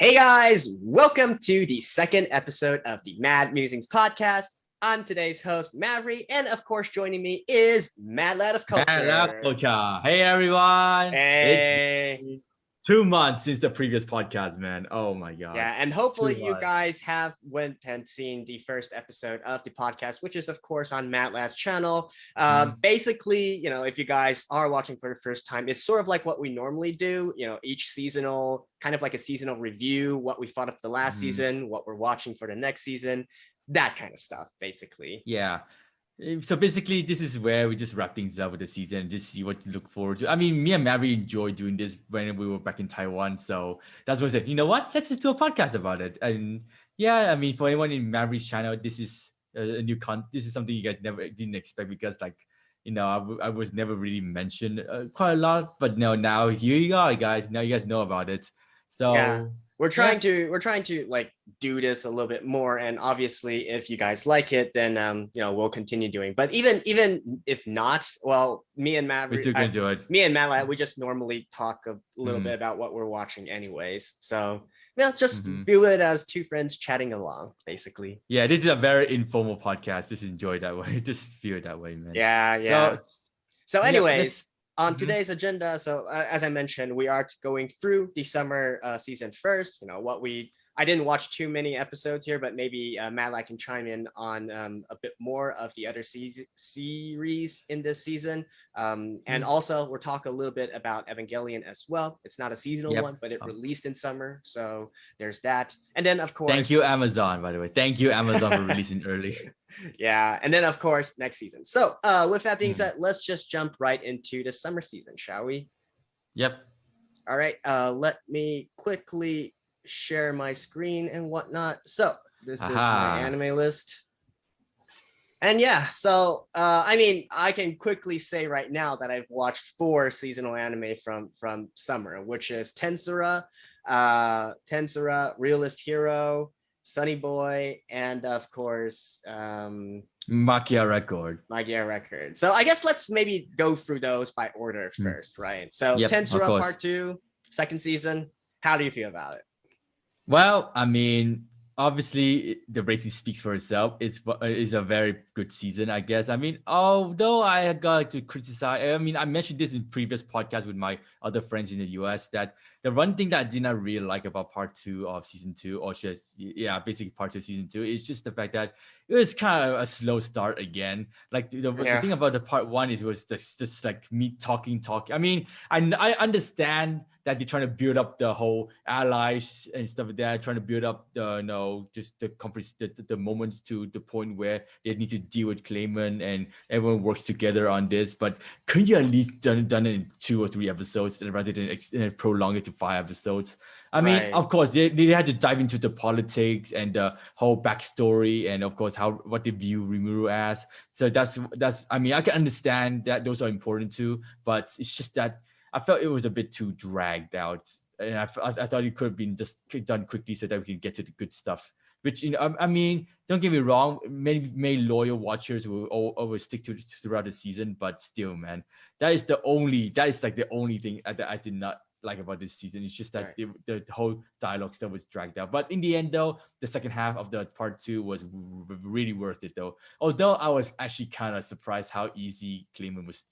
Hey guys, welcome to the second episode of the MadMusings podcast. I'm today's host, Maverick, and of course, joining me is Mad Lad of Culture. Mad Lad of Culture. Hey everyone. Hey. It's 2 months since the previous podcast, man. Oh my god. Yeah, and hopefully you guys have went and seen the first episode of the podcast, which is of course on Mad Lad's channel. Basically, if you guys are watching for the first time, it's sort of like what we normally do. Each seasonal, kind of like a seasonal review, what we thought of the last season, what we're watching for the next season, that kind of stuff, basically. Yeah. So basically, this is where we just wrap things up with the season and just see what to look forward to. I mean, me and Mary enjoyed doing this when we were back in Taiwan. So that's what I said, you know what? Let's just do a podcast about it. And yeah, I mean, for anyone in Mary's channel, this is a new this is something you guys didn't expect because I was never really mentioned quite a lot. But now here you are, guys. Now you guys know about it. So yeah. We're trying to like do this a little bit more, and obviously if you guys like it, then we'll continue doing. But even if not, well, me and Matt, we're still gonna do it. Me and Matt, we just normally talk a little bit about what we're watching, anyways. So just view it as two friends chatting along, basically. Yeah, this is a very informal podcast. Just enjoy it that way. Just feel it that way, man. Yeah. So anyways. On today's agenda, so as I mentioned, we are going through the summer season first. I didn't watch too many episodes here, but maybe Matt can chime in on a bit more of the other series in this season. And also we'll talk a little bit about Evangelion as well. It's not a seasonal one, but it released in summer. So there's that. And then of course, thank you, Amazon, by the way. Thank you, Amazon, for releasing early. Yeah, and then of course next season. So with that being said, let's just jump right into the summer season, shall we? Yep. All right, let me quickly share my screen and whatnot. So this is my anime list. And yeah, so I mean, I can quickly say right now that I've watched 4 seasonal anime from summer, which is Tensura, Realist Hero, Sonny Boy, and of course Magia record. So I guess let's maybe go through those by order first, right? So Tensura Part 2, second season. How do you feel about it? Well, I mean, obviously the rating speaks for itself. It's a very good season, I guess. I mean, although I got to criticize, I mean, I mentioned this in previous podcasts with my other friends in the US, that the one thing that I did not really like about part 2 of season 2, or basically part 2 of season 2, is just the fact that it was kind of a slow start again. Like the thing about the part 1 is it was just like me talking. I mean, I understand that they're trying to build up the whole allies and stuff like that, trying to build up just the moments to the point where they need to deal with Clayman and everyone works together on this. But couldn't you at least done it in 2 or 3 episodes rather than prolong it to 5 episodes? I mean, of course, they had to dive into the politics and the whole backstory, and of course what they view Rimuru as. So that's I mean, I can understand that those are important too, but it's just that I felt it was a bit too dragged out, and I thought it could have been just done quickly so that we can get to the good stuff. Which, I mean, don't get me wrong, many loyal watchers will always stick to throughout the season, but still, man, that is like the only thing that I did not like about this season. It's just that the whole dialogue stuff was dragged out. But in the end, though, the second half of the part 2 was really worth it, though. Although I was actually kind of surprised how easy Clayman was.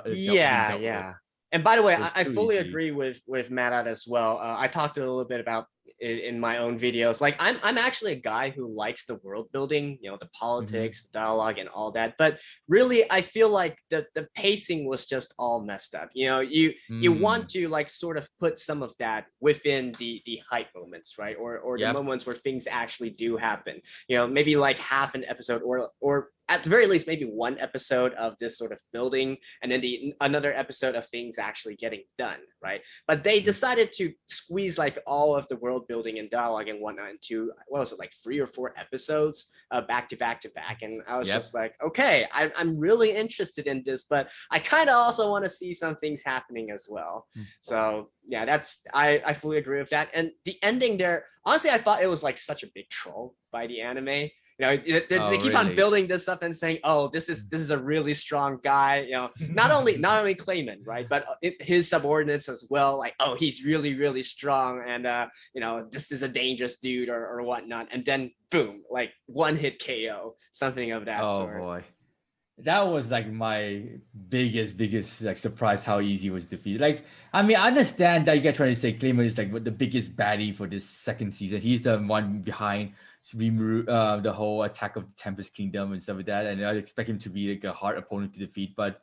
Yeah. And by the way, I fully agree with Matt as well. I talked a little bit about it in my own videos. Like I'm actually a guy who likes the world building, the politics, dialogue, and all that. But really, I feel like the pacing was just all messed up. You want to like sort of put some of that within the hype moments, right? Or the moments where things actually do happen. Maybe like half an episode or at the very least, maybe 1 episode of this sort of building, and then another episode of things actually getting done, right? But they decided to squeeze like all of the world building and dialogue and whatnot into, what was it, like 3 or 4 episodes back to back, and I was just like, okay, I'm really interested in this, but I kind of also want to see some things happening as well. So yeah, I fully agree with that. And the ending there, honestly, I thought it was like such a big troll by the anime. They keep on building this up and saying, "Oh, this is a really strong guy." Not only Clayman, right, but his subordinates as well. Like, oh, he's really really strong, and this is a dangerous dude or whatnot. And then boom, like one hit KO, something of that sort. Oh boy, that was like my biggest like surprise how easy it was defeated. Like, I mean, I understand that you guys trying to say Clayman is like the biggest baddie for this second season. He's the one behind the whole attack of the Tempest Kingdom and stuff like that, and I expect him to be like a hard opponent to defeat. But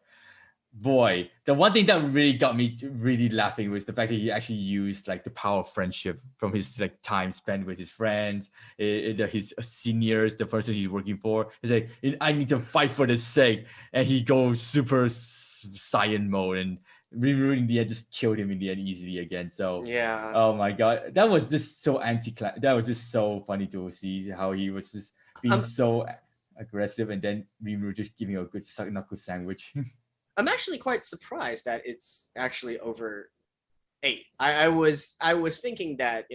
boy, the one thing that really got me really laughing was the fact that he actually used like the power of friendship from his like time spent with his friends, his seniors, the person he's working for. He's like, I need to fight for the sake, and he goes super Saiyan mode, and really in the end just killed him in the end easily again. So yeah, oh my god, that was just so that was just so funny to see how he was just being so aggressive, and then Rimuru just giving a good knuckle sandwich. I'm actually quite surprised that it's actually over 8. I was thinking that,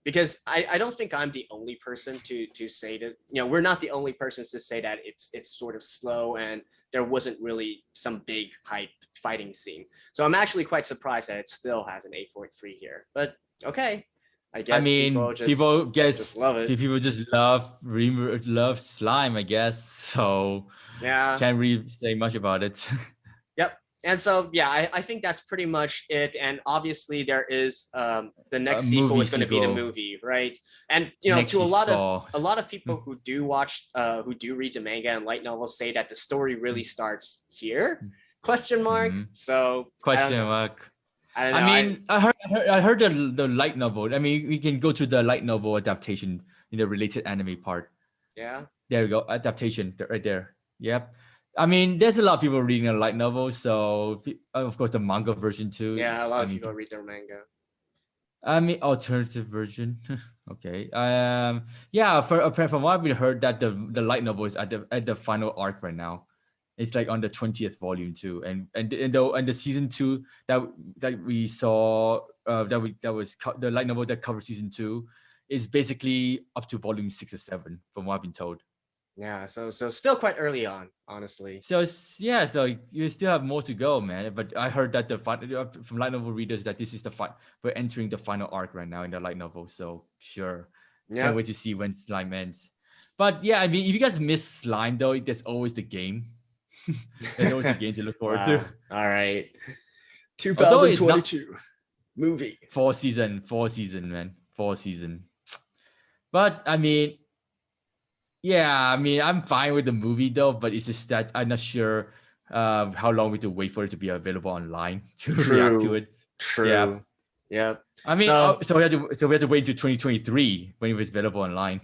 because I don't think I'm the only person to say that, we're not the only persons to say that it's sort of slow and there wasn't really some big hype fighting scene. So I'm actually quite surprised that it still has an 8.3 here. But okay, I guess people just love it. People just love slime, I guess. So yeah, can't really say much about it. Yep. And so, yeah, I think that's pretty much it. And obviously there is the next sequel is going to be the movie, right? And to a lot of people who do watch who do read the manga and light novels say that the story really starts here? Question mark. So question mark. I heard the light novel. I mean, we can go to the light novel adaptation in the related anime part. Yeah. There we go. Adaptation right there. Yep. I mean, there's a lot of people reading a light novel, so of course the manga version too. Yeah, a lot of people read their manga. I mean, alternative version. Okay. Yeah. From what we heard, that the light novel is at the final arc right now. It's like on the 20th volume too, and the season 2 that we saw that was the light novel that covers season 2 is basically up to volume 6 or 7 from what I've been told. Yeah, so still quite early on, honestly. So you still have more to go, man. But I heard that from light novel readers that this is we're entering the final arc right now in the light novel. So sure, can't wait to see when Slime ends. But yeah, I mean, if you guys miss Slime though, there's always the game. There's always the game to look forward to. All right, 2022 movie, 4 season, man, 4 season. But I mean. Yeah, I mean, I'm fine with the movie though, but it's just that I'm not sure how long we have to wait for it to be available online to react to it. True. Yeah. I mean, so we have to wait until 2023 when it was available online.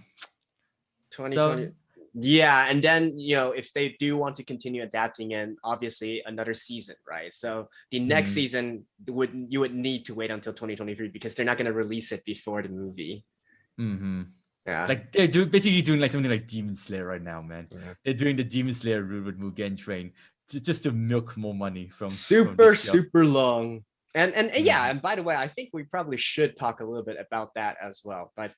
2020. Yeah, and then if they do want to continue adapting, and obviously another season, right? So the next season you would need to wait until 2023 because they're not going to release it before the movie. Mm-hmm. Yeah, like they're basically doing like something like Demon Slayer right now, man. Yeah. They're doing the Demon Slayer route with Mugen Train just to milk more money from super long. And yeah, and by the way, I think we probably should talk a little bit about that as well. But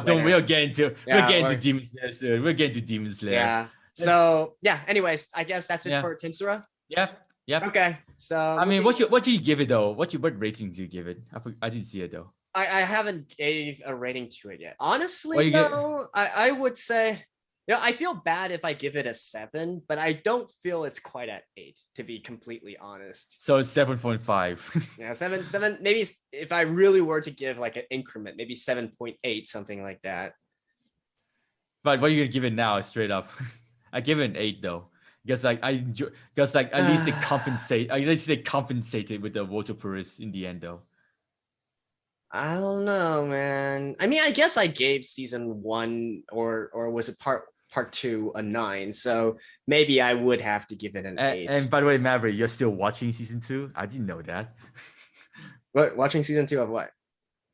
we'll get into Demon Slayer soon. We'll get into Demon Slayer. Yeah. So yeah. Anyways, I guess that's it for Tensura. Yep. Okay. So I mean, what do you give it though? What rating do you give it? I didn't see it though. I haven't gave a rating to it yet. Honestly, though, I would say, I feel bad if I give it a 7, but I don't feel it's quite at 8, to be completely honest. So it's 7.5. Yeah, 7. Maybe if I really were to give like an increment, maybe 7.8, something like that. But what are you gonna give it now, straight up? I give it an 8 though. Because at least they compensate. At least they compensated with the water purist in the end though. I don't know, man. I mean, I guess I gave season 1 or was it part 2 a 9? So maybe I would have to give it an 8. And by the way, Maverick, you're still watching season 2? I didn't know that. What? Watching season 2 of what?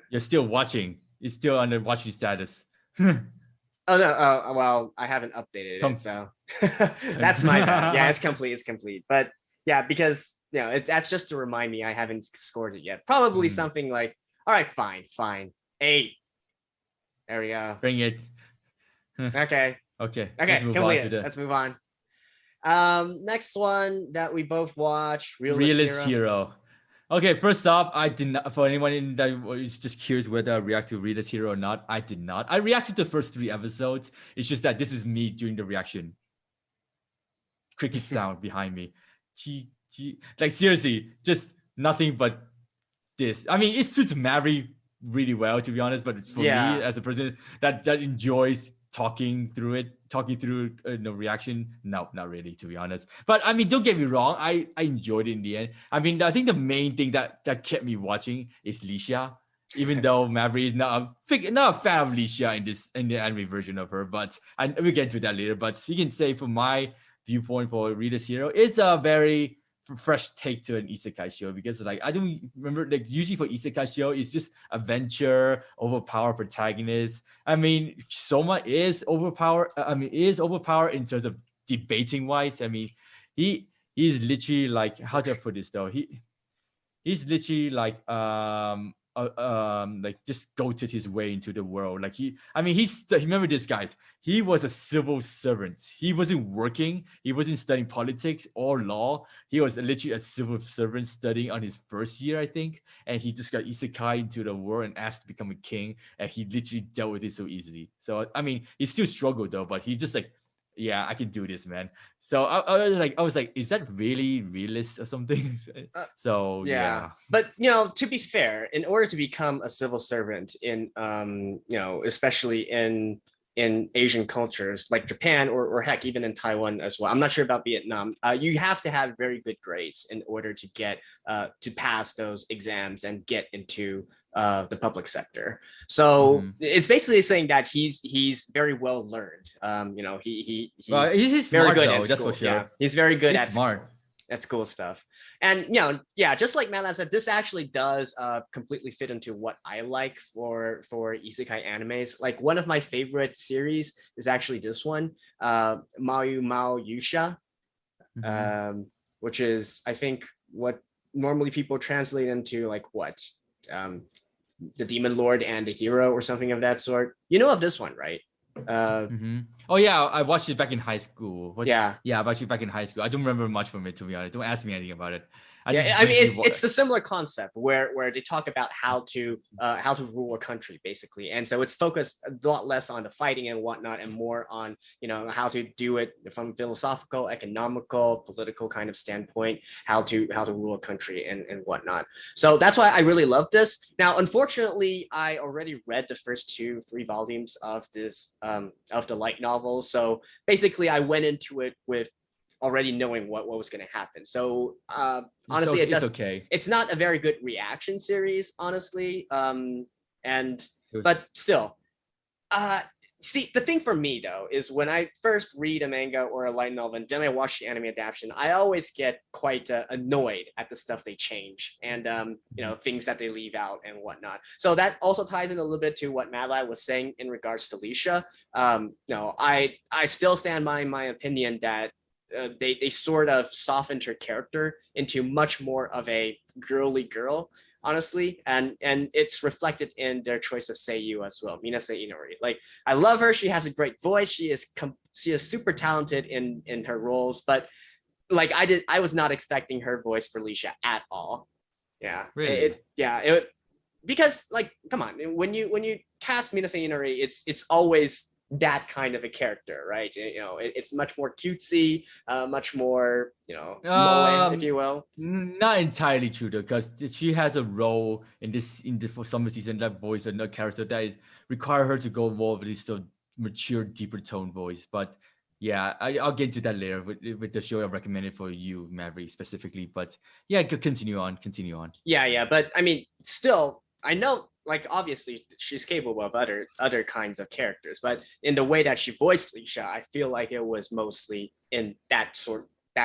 You're still watching. You're still on the watching status. Oh no. Well, I haven't updated it, so that's my bad. Yeah, it's complete. But yeah, because that's just to remind me I haven't scored it yet. Probably something like. All right, fine. 8. There we go. Bring it. Okay. Okay. Okay, let's move on. Next one that we both watch, Realist Hero. Okay, first off, I did not. For anyone that was just curious whether I react to Realist Hero or not, I did not. I reacted to the first 3 episodes. It's just that this is me doing the reaction. Cricket sound behind me. Like seriously, just nothing but this. I mean, it suits Mary really well, to be honest. But for me, as a person that enjoys talking through the reaction, no, not really, to be honest. But I mean, don't get me wrong, I enjoyed it in the end. I mean, I think the main thing that kept me watching is Licia. Even though Maverick is not a fan of Licia in the anime version of her, but we'll get to that later. But you can say from my viewpoint for Realist Hero, it's a very fresh take to an isekai show, because like I don't remember, like usually for isekai show it's just adventure, overpowered protagonist. I mean, Soma is overpowered. Is overpowered in terms of debating wise. I mean, he's literally like, how do I put this though? He's literally like just goated his way into the world. Like remember this, guys, he was a civil servant. He wasn't working, he wasn't studying politics or law. He was literally a civil servant studying on his first year, I think, and he just got isekai into the world and asked to become a king, and he literally dealt with it so easily. So I mean, he still struggled though, but he just like, yeah, I can do this, man. So I was like, is that really realist or something? So yeah. But to be fair, in order to become a civil servant in especially in Asian cultures like Japan, or heck, even in Taiwan as well, I'm not sure about Vietnam, you have to have very good grades in order to get to pass those exams and get into the public sector. So it's basically saying that he's very well learned. He's very good at school. For sure. Yeah, he's very good at smart. School. That's cool stuff. And just like Matt said, this actually does completely fit into what I like for isekai animes. Like one of my favorite series is actually this one, Mayu Mao Yusha, which is, I think, what normally people translate into like what, the Demon Lord and the Hero or something of that sort. You know of this one, right? Oh yeah, I watched it back in high school. I watched it back in high school. I don't remember much from it, to be honest. Don't ask me anything about it. I mean, it's a similar concept where they talk about how to rule a country, basically, and so it's focused a lot less on the fighting and whatnot, and more on how to do it from philosophical, economical, political kind of standpoint, how to rule a country and whatnot. So that's why I really love this. Now, unfortunately, I already read the first 3 volumes of this of the light novel, so basically I went into it with already knowing what was going to happen. So honestly, it's not a very good reaction series, honestly. But still, see, the thing for me though is when I first read a manga or a light novel and then I watch the anime adaptation, I always get quite annoyed at the stuff they change and things that they leave out and whatnot. So that also ties in a little bit to what Madlai was saying in regards to Licia. I still stand by my opinion that they sort of softened her character into much more of a girly girl, honestly, and it's reflected in their choice of seiyuu as well, Minase Inori. Like, I love her, she has a great voice, she is super talented in her roles, but like I was not expecting her voice for Licia at all. Yeah, really? Because like, come on, when you cast Minase Inori, it's always that kind of a character, right? It's much more cutesy, much more, moe, if you will. Not entirely true though, because she has a role in the for summer season, that voice and that character that is require her to go more with this mature, deeper tone voice. But yeah, I'll get into that later with the show I recommended for you, Maverick, specifically. But yeah, continue on. Yeah, but I mean, still, I know, like, obviously she's capable of other kinds of characters, but in the way that she voiced Licia, I feel like it was mostly in that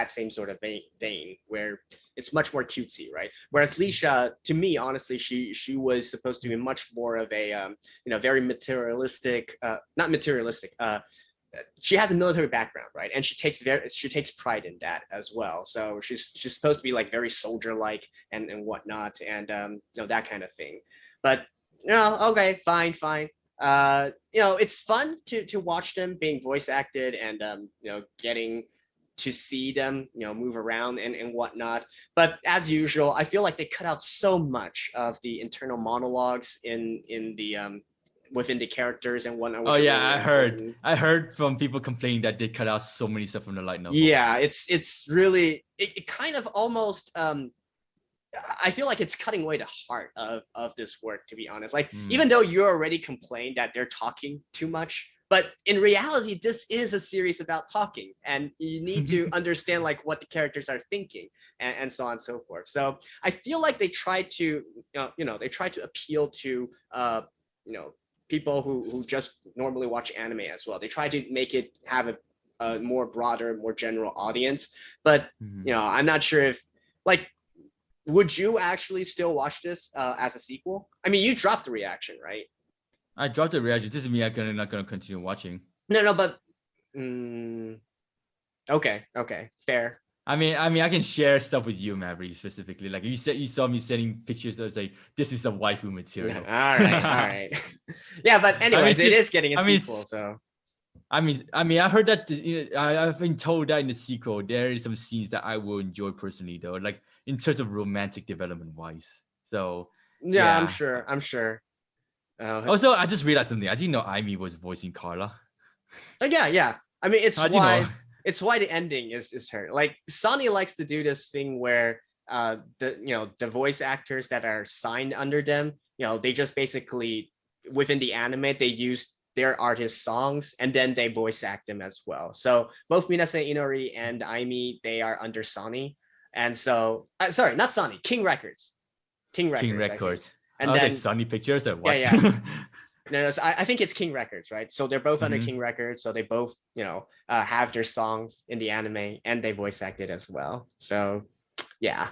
same sort of vein where it's much more cutesy, right? Whereas Licia, to me, honestly, she was supposed to be much more of a very materialistic, not materialistic. She has a military background, right? And she takes pride in that as well. So she's supposed to be like very soldier-like and whatnot, and that kind of thing. But okay, fine. it's fun to watch them being voice acted and getting to see them move around and whatnot. But as usual, I feel like they cut out so much of the internal monologues in the within the characters and whatnot. Oh yeah, really I heard from people complaining that they cut out so many stuff from the light novel. Yeah, it's really it kind of almost I feel like it's cutting away the heart of this work, to be honest. Like, even though you already complained that they're talking too much, but in reality, this is a series about talking, and you need to understand like what the characters are thinking and so on and so forth. So I feel like they try to, they try to appeal to, people who just normally watch anime as well. They try to make it have a more broader, more general audience. But, I'm not sure if like, would you actually still watch this as a sequel? I mean, you dropped the reaction, right? I dropped the reaction. This doesn't mean I'm not gonna continue watching. No, but okay, fair. I mean, I can share stuff with you, Maverick, specifically. Like you saw me sending pictures that was like, this is the waifu material. all right. Yeah, but anyways, it is getting a sequel, so. I mean, I heard that I've been told that in the sequel there is some scenes that I will enjoy personally, though, like in terms of romantic development wise. So yeah. I'm sure. Also, I just realized something. I didn't know Aimee was voicing Carla. Yeah. I mean, it's why the ending is her. Like Sonny likes to do this thing where the voice actors that are signed under them, they just basically within the anime they use their artist songs and then they voice act them as well. So both Minase Inori and Aimee, they are under Sonny. And so, sorry, not Sonny, King Records. King Records. And then Sonny Pictures or what? Yeah. No, so I think it's King Records, right? So they're both under King Records. So they both, have their songs in the anime and they voice acted as well. So, yeah.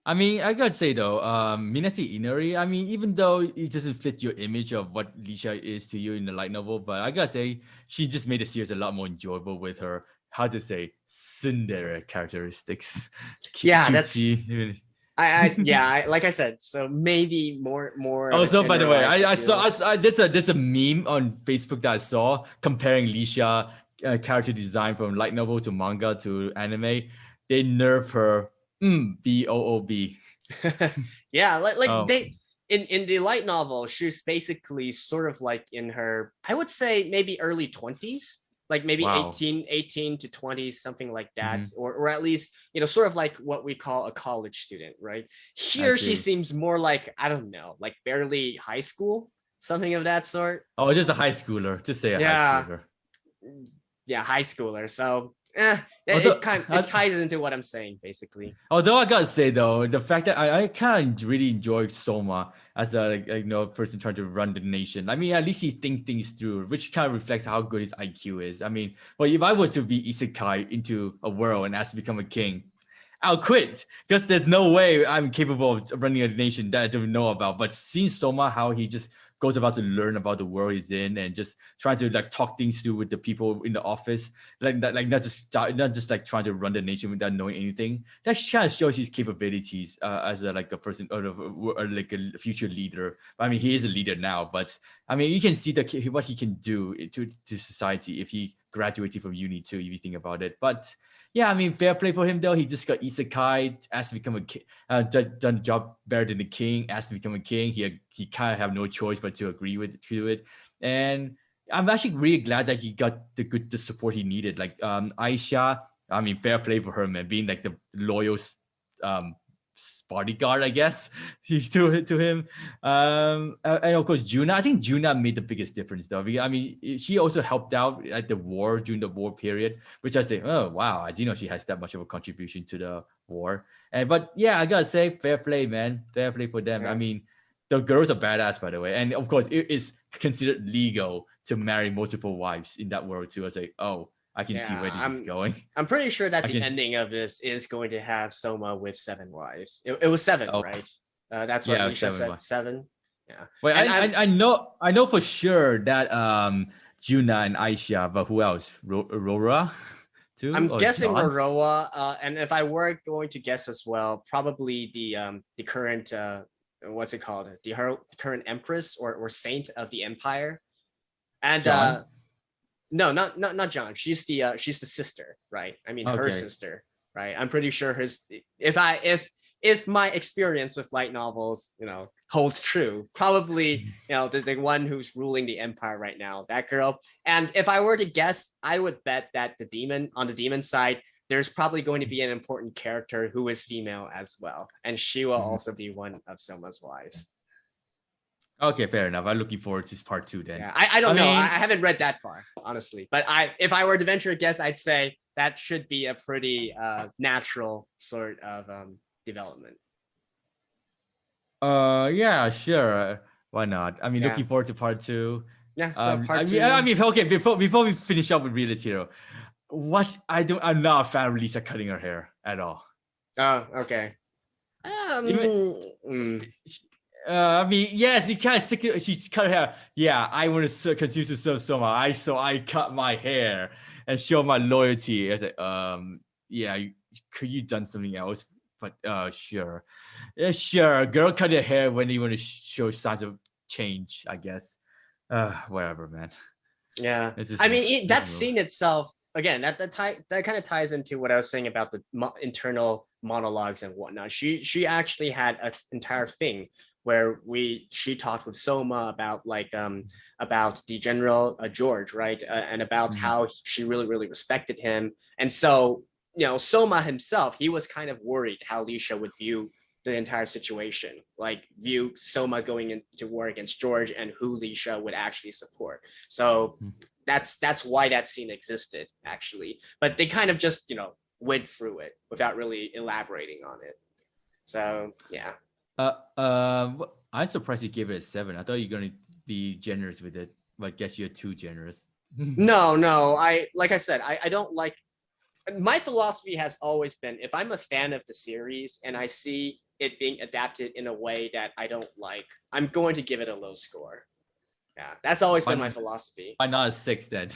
I mean, I gotta say though, Minase Inori, I mean, even though it doesn't fit your image of what Lisha is to you in the light novel, but I gotta say, she just made the series a lot more enjoyable with her, how to say, tsundere characteristics. Yeah, that's... I like I said, so maybe more. Also, by the way, I saw there's a meme on Facebook that I saw comparing Lisha character design from light novel to manga to anime. They nerf her BOOB. Yeah, they in the light novel, she's basically sort of like in her, I would say maybe early 20s. Like maybe 18 to 20, something like that, or at least sort of like what we call a college student, right? Here she seems more like, I don't know, like barely high school, something of that sort. Oh, just a high schooler. Just say high schooler. Yeah, high schooler. So it ties into what I'm saying, basically. Although I gotta say though, the fact that I kind of really enjoyed Soma as a person trying to run the nation. I mean, at least he thinks things through, which kind of reflects how good his IQ is. I mean, but if I were to be isekai into a world and asked to become a king, I'll quit because there's no way I'm capable of running a nation that I don't know about. But seeing Soma, how he just goes about to learn about the world he's in and just trying to like talk things through with the people in the office, like not just like trying to run the nation without knowing anything. That kind of shows his capabilities as a person or like a future leader. I mean, he is a leader now, but I mean, you can see what he can do to society if he graduated from uni too, if you think about it. But yeah, I mean, fair play for him though. He just got isekai, asked to become a king, done the job better than the king, asked to become a king. He kind of have no choice but to agree to it. And I'm actually really glad that he got the support he needed. Like Aisha, I mean, fair play for her, man, being like the loyal bodyguard, I guess, to him. And of course, Juna. I think Juna made the biggest difference, though. I mean, she also helped out at the war during the war period, which I say, oh wow, I didn't know she has that much of a contribution to the war. But yeah, I gotta say, fair play, man, fair play for them. Yeah. I mean, the girls are badass, by the way, and of course, it is considered legal to marry multiple wives in that world too. I was like, oh, I can see where this is going. I'm pretty sure that the ending of this is going to have Soma with 7 wives. It was 7, right? That's what Misha said. 7. Yeah. Wait, I know for sure that Juna and Aisha, but who else? Rora too? I'm guessing Roroa. And if I were going to guess as well, probably the current what's it called? The current empress or saint of the empire. And John? no, not John. She's the sister, right? I mean, her sister, right? I'm pretty sure if my experience with light novels, holds true, probably, the one who's ruling the empire right now, that girl. And if I were to guess, I would bet that on the demon side, there's probably going to be an important character who is female as well. And she will also be one of Soma's wives. Okay, fair enough. I'm looking forward to part 2 then. Yeah, I don't know. I haven't read that far, honestly. But if I were to venture a guess, I'd say that should be a pretty natural sort of development. Yeah, sure. Why not? I mean, looking forward to part 2. Yeah, so part 2. Okay, before we finish up with Realist Hero, I'm not a fan of Lisa cutting her hair at all. Oh, okay. I mean, yes, you can't stick it. She cut her hair. Yeah, I want to continue to serve Soma. So I cut my hair and show my loyalty. I was like, yeah, could you done something else? But sure. Yeah, sure. Girl cut her hair when you want to show signs of change, I guess. Whatever, man. Yeah. I mean, that scene itself, again, that kind of ties into what I was saying about the internal monologues and whatnot. She actually had an entire thing where she talked with Soma about about the general George, right, and about how she really, really respected him. And so, Soma himself, he was kind of worried how Lisha would view the entire situation, like view Soma going into war against George and who Lisha would actually support. So that's why that scene existed, actually. But they kind of just, went through it without really elaborating on it. So yeah. I'm surprised you gave it a 7. I thought you were gonna be generous with it, but I guess you're too generous. No. Like I said, I don't like. My philosophy has always been, if I'm a fan of the series and I see it being adapted in a way that I don't like, I'm going to give it a low score. Yeah, that's always been my philosophy. Why not a 6 then?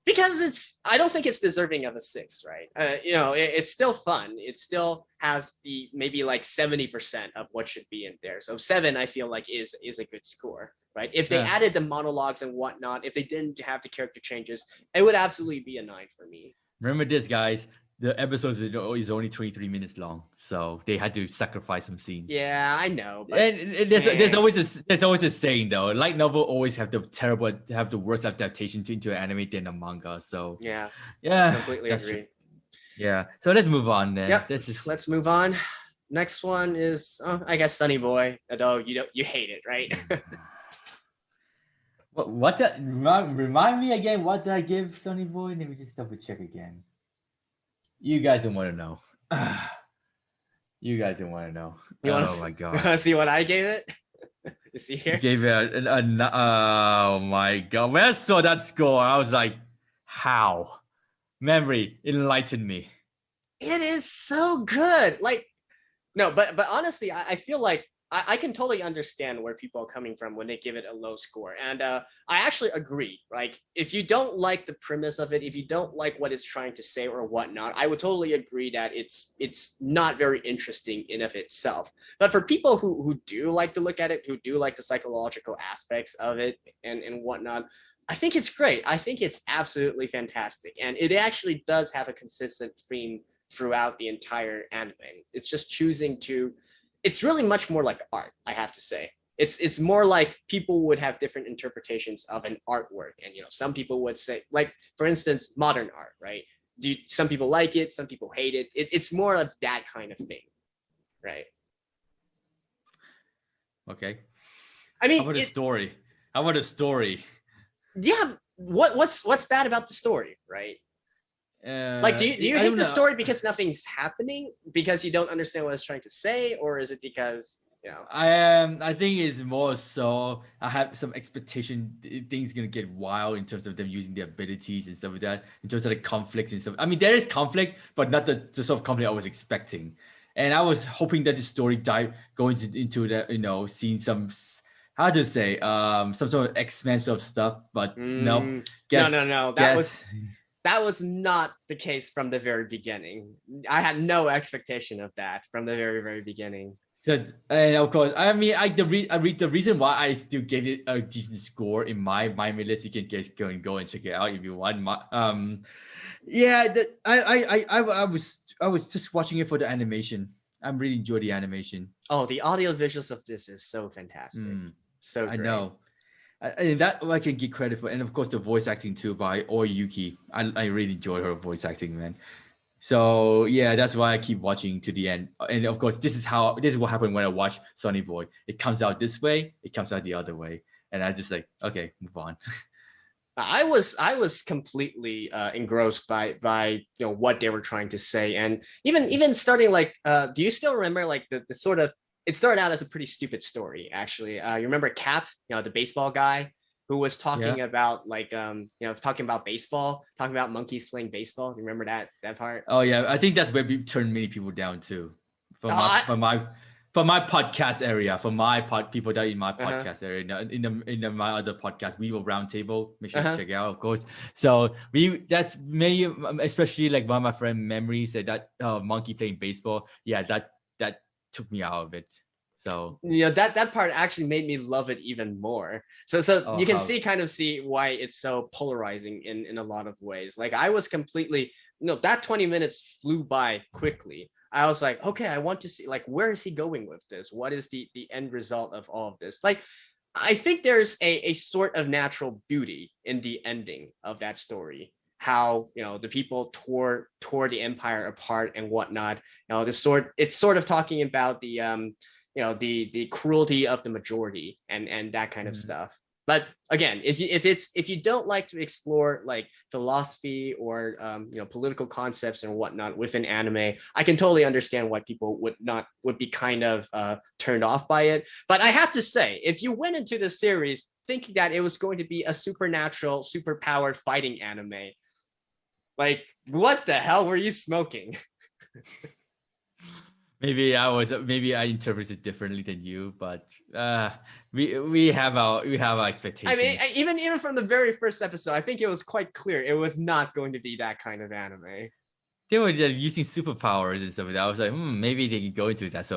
Because I don't think it's deserving of a 6, right? It's still fun. It still has the maybe like 70% of what should be in there. So 7, I feel like is a good score, right? If they added the monologues and whatnot, if they didn't have the character changes, it would absolutely be a 9 for me. Remember this, guys. The episode is only 23 minutes long, so they had to sacrifice some scenes. Yeah, I know. But, and there's always a saying though. Light novel always have the worst adaptation into an anime than a manga. So yeah, completely agree. True. Yeah, so let's move on then. Yep. Let's move on. Next one is I guess Sonny Boy. Although you hate it, right? Remind me again? What did I give Sonny Boy? Let me just double check again. You guys don't want to know. You guys don't want to know. My god! You want to see what I gave it? You see here? You gave it oh my god! When I saw that score, I was like, "How?" Memory enlightened me. It is so good. Like, no, but honestly, I feel like I can totally understand where people are coming from when they give it a low score. And I actually agree. Like, if you don't like the premise of it, if you don't like what it's trying to say or whatnot, I would totally agree that it's not very interesting in of itself. But for people who do like to look at it, who do like the psychological aspects of it and whatnot, I think it's great. I think it's absolutely fantastic. And it actually does have a consistent theme throughout the entire anime. It's just choosing to... It's really much more like art, I have to say. It's more like people would have different interpretations of an artwork. And, some people would say, like, for instance, modern art, right? Some people like it, some people hate it. It's more of that kind of thing, right? Okay. I mean, how about the story? Yeah, what's bad about the story, right? Like, do you hate the story because nothing's happening, because you don't understand what it's trying to say, or is it because I think it's more so I have some expectation things gonna get wild in terms of them using their abilities and stuff like that, in terms of the conflicts and stuff. I mean, there is conflict, but not the sort of conflict I was expecting. And I was hoping that the story going into that, seeing some, how to say, some sort of X-Men sort of stuff, but no. That was not the case from the very beginning. I had no expectation of that from the very, very beginning. So, and of course, I mean, the reason why I still gave it a decent score in my list. You can go and check it out if you want. Yeah, I was just watching it for the animation. I'm really enjoying the animation. Oh, the audio visuals of this is so fantastic. So great. I know. And that I can give credit for, and of course the voice acting too by Oi Yuki. I really enjoy her voice acting, man. So yeah, that's why I keep watching to the end. And of course, this is what happened when I watch Sonny Boy. It comes out this way, it comes out the other way, and I just like, okay, move on. I was completely engrossed by what they were trying to say, and even starting like, do you still remember like the sort of, it started out as a pretty stupid story actually. You remember Cap, the baseball guy who was talking about like talking about baseball, talking about monkeys playing baseball. You remember that part? Oh yeah, I think that's where we turned many people down too. For my podcast area, for my people that are in my podcast area, in my other podcast, we will roundtable. Make sure to check it out, of course. So that's maybe especially like one of my friend Memory said that monkey playing baseball. Yeah, that took me out of it. So that part actually made me love it even more. So you can see why it's so polarizing in a lot of ways. Like I was completely that 20 minutes flew by quickly. I was like, okay, I want to see like where is he going with this? What is the end result of all of this? Like I think there's a sort of natural beauty in the ending of that story. How the people tore the empire apart and whatnot. It's sort of talking about the the cruelty of the majority and that kind of stuff. But again, if you don't like to explore like philosophy or political concepts and whatnot within anime, I can totally understand why people would be kind of turned off by it. But I have to say, if you went into the series thinking that it was going to be a supernatural, superpowered fighting anime, like what the hell were you smoking? Maybe I interpreted differently than you, but we have our expectations. I mean, even from the very first episode, I think it was quite clear it was not going to be that kind of anime. They were using superpowers and stuff like that. I was like, maybe they could go into that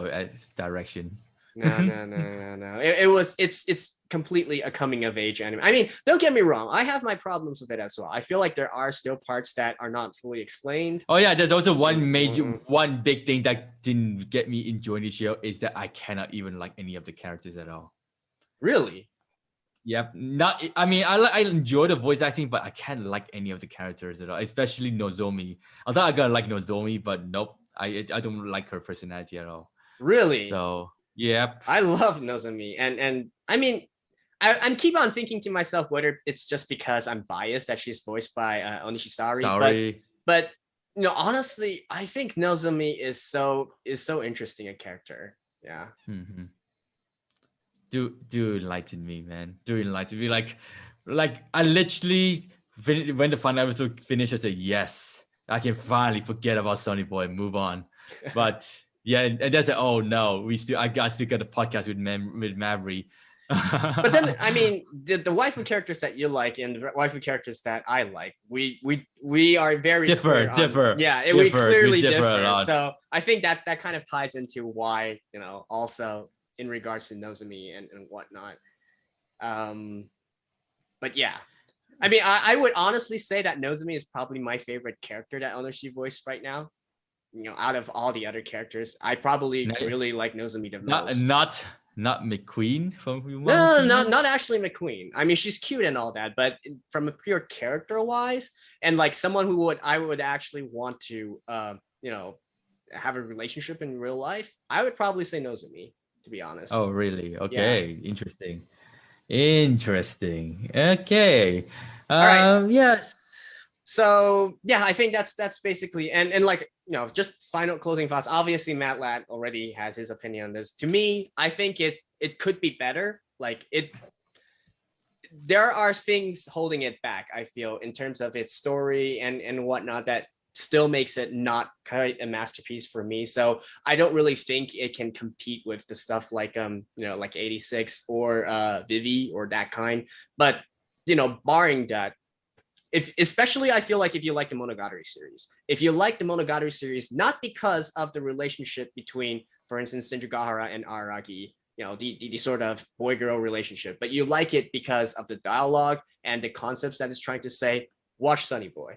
direction. No. It's completely a coming of age anime. I mean, don't get me wrong. I have my problems with it as well. I feel like there are still parts that are not fully explained. Oh yeah, there's also one big thing that didn't get me enjoying the show is that I cannot even like any of the characters at all. Really? Yeah, I enjoy the voice acting, but I can't like any of the characters at all, especially Nozomi. I thought I gotta like Nozomi, but nope, I don't like her personality at all. Really? So yeah, I love Nozomi, and I mean, I keep on thinking to myself whether it's just because I'm biased that she's voiced by Onishisari. But honestly, I think Nozomi is so interesting a character. Yeah. Mm-hmm. Do enlighten me, man. Do enlighten me. Like I literally when the final episode finished, I said yes, I can finally forget about Sonny Boy and move on. But yeah, and that's like, oh no, I still got a podcast with Maverick. But then I mean the waifu characters that you like and the waifu characters that I like, we are very differ. We clearly differ. So I think that kind of ties into why also in regards to Nozomi and whatnot. But yeah, I mean I would honestly say that Nozomi is probably my favorite character that Onoshi voiced right now. Out of all the other characters, I probably really like Nozomi the most. Not McQueen from No, not actually McQueen. I mean, she's cute and all that, but from a pure character wise, and like someone who I would actually want to, have a relationship in real life, I would probably say Nozomi, to be honest. Oh, really? Okay, yeah. Interesting. Okay. All right. Yes. So yeah, I think that's basically and like just final closing thoughts. Obviously, Matt Latt already has his opinion on this. To me, I think it could be better. Like there are things holding it back. I feel in terms of its story and whatnot that still makes it not quite a masterpiece for me. So I don't really think it can compete with the stuff like like 86 or Vivi or that kind. But barring that, especially I feel like if you like the Monogatari series, if you like the Monogatari series, not because of the relationship between, for instance, Shinjagahara and Araki, the sort of boy-girl relationship, but you like it because of the dialogue and the concepts that it's trying to say, watch Sonny Boy.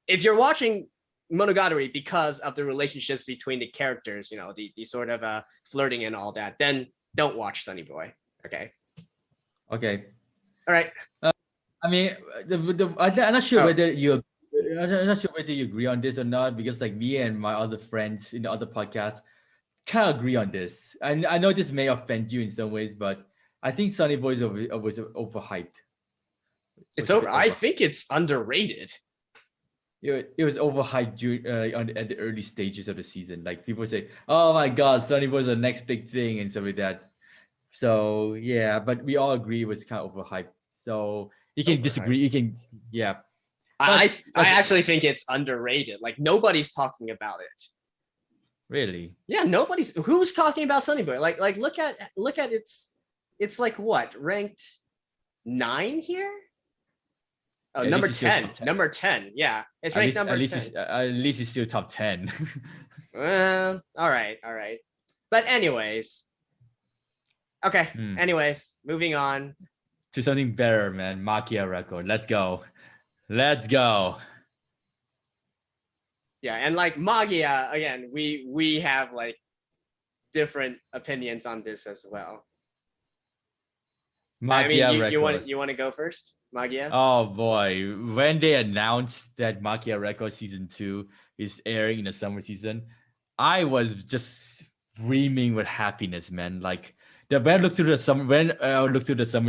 If you're watching Monogatari because of the relationships between the characters, the sort of flirting and all that, then don't watch Sonny Boy. Okay. All right. I mean, I'm not sure whether I'm not sure whether you agree on this or not, because like me and my other friends in the other podcast kind of agree on this. And I know this may offend you in some ways, but I think Sonny Boy was overhyped. It's over. I think it's underrated. It was overhyped at the early stages of the season. Like people say, "Oh my God, Sonny Boy's the next big thing" and stuff like that. So yeah, but we all agree it was kind of overhyped. So you can disagree. You can, yeah. I actually think it's underrated. Like nobody's talking about it. Really? Yeah, who's talking about Sonny Boy? Like look at it's like what, ranked 9 here? Oh, yeah, number 10. Number 10. Yeah. It's ranked number 10. At least it's still top 10. All right. But anyways. Okay. Anyways, moving on to something better, man. Magia record. Let's go. Yeah, and like Magia, again, we have like different opinions on this as well. Magia record. You want to go first, Magia? Oh boy, when they announced that Magia record season 2 is airing in the summer season, I was just screaming with happiness, man. Like when I looked through the summer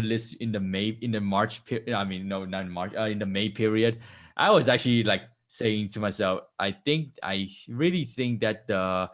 list in the March period. I mean, no, not in March. In the May period, I was actually like saying to myself, I really think that the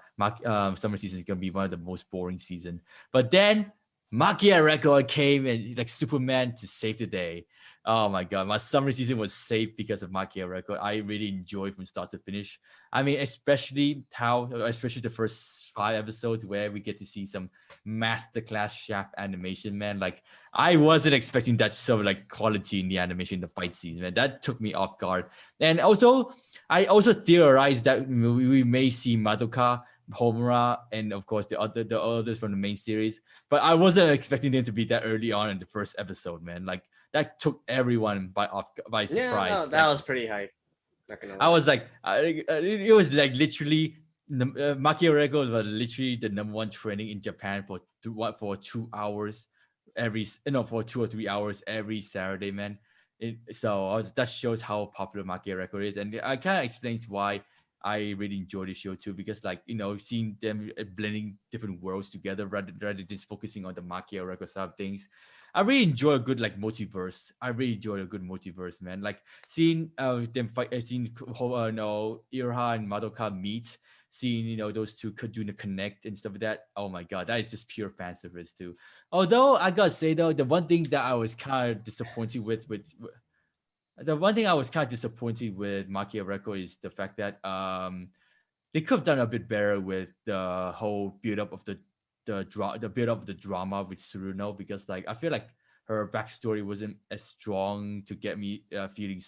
summer season is gonna be one of the most boring season. But then Magia record came and like Superman to save the day. Oh my God, my summer season was saved because of Magia record. I really enjoyed from start to finish. I mean, especially the first 5 episodes where we get to see some masterclass shaft animation, man. Like I wasn't expecting that sort of like quality in the animation, the fight scenes, man. That took me off guard. And also, I also theorized that we may see Madoka, Homura, and of course the others from the main series. But I wasn't expecting them to be that early on in the first episode, man. Like that took everyone by surprise. Yeah, no, that was pretty hype. I was like, it was like literally. Magia record was literally the number 1 training in Japan for 2 hours for 2 or 3 hours every Saturday, man. That shows how popular Magia record is, and I kind of explains why I really enjoy the show too, because like seeing them blending different worlds together rather than just focusing on the Magia record side of things. I really enjoy a good like multiverse. I really enjoy a good multiverse, man. Like seeing them fight, seeing Iroha and Madoka meet, seeing those two could do the connect and stuff like that. Oh my God, that is just pure fan service too. Although I gotta say though, the one thing that I was kind of disappointed with Magia record is the fact that they could have done a bit better with the whole build up of the build up of the drama with Tsuruno, because like I feel like her backstory wasn't as strong to get me feeling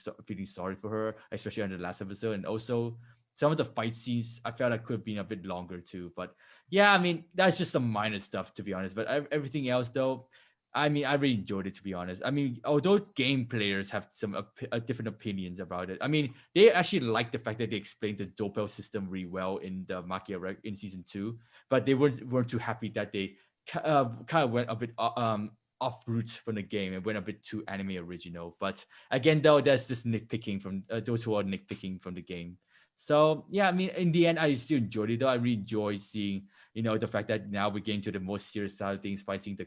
sorry for her, especially on the last episode. And also some of the fight scenes I felt like could have been a bit longer too. But yeah, I mean that's just some minor stuff to be honest. But everything else though, I mean, I really enjoyed it, to be honest. I mean, although game players have some different opinions about it, I mean, they actually like the fact that they explained the Doppel system really well in the Magia in season 2, but they weren't too happy that they kind of went a bit off route from the game and went a bit too anime original. But again, though, that's just nitpicking from those who are nitpicking from the game. So yeah, I mean, in the end, I still enjoyed it though. I really enjoy seeing, the fact that now we're getting to the more serious side of things, fighting the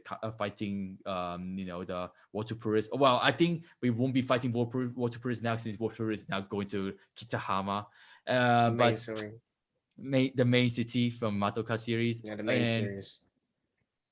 water purists. Well, I think we won't be fighting water purists now, since water purists is now going to Kitahama. The main city from Madoka series. Yeah, the main series.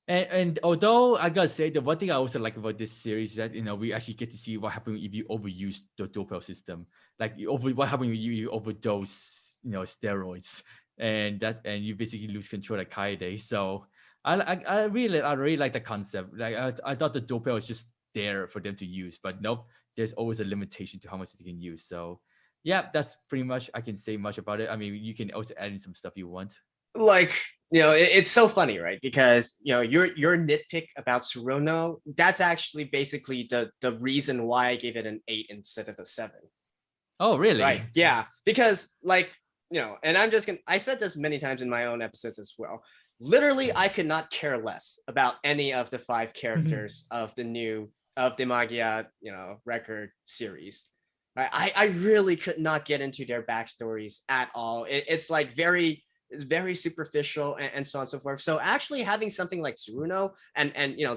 And although I gotta say, the one thing I also like about this series is that we actually get to see what happens if you overuse the Doppel system. Like what happens if you overdose, steroids, and you basically lose control like Kaede. So I really like the concept. Like I thought the Doppel was just there for them to use, but nope, there's always a limitation to how much they can use. So yeah, that's pretty much I can say much about it. I mean, you can also add in some stuff you want. Like, it's so funny, right? Because your nitpick about Tsuruno, that's actually basically the reason why I gave it an 8 instead of a 7. Oh, really? Right. Yeah. Because and I said this many times in my own episodes as well. Literally, I could not care less about any of the 5 characters of the Magia, record series. Right? I really could not get into their backstories at all. It's like very superficial and so on and so forth. So actually having something like Tsuruno and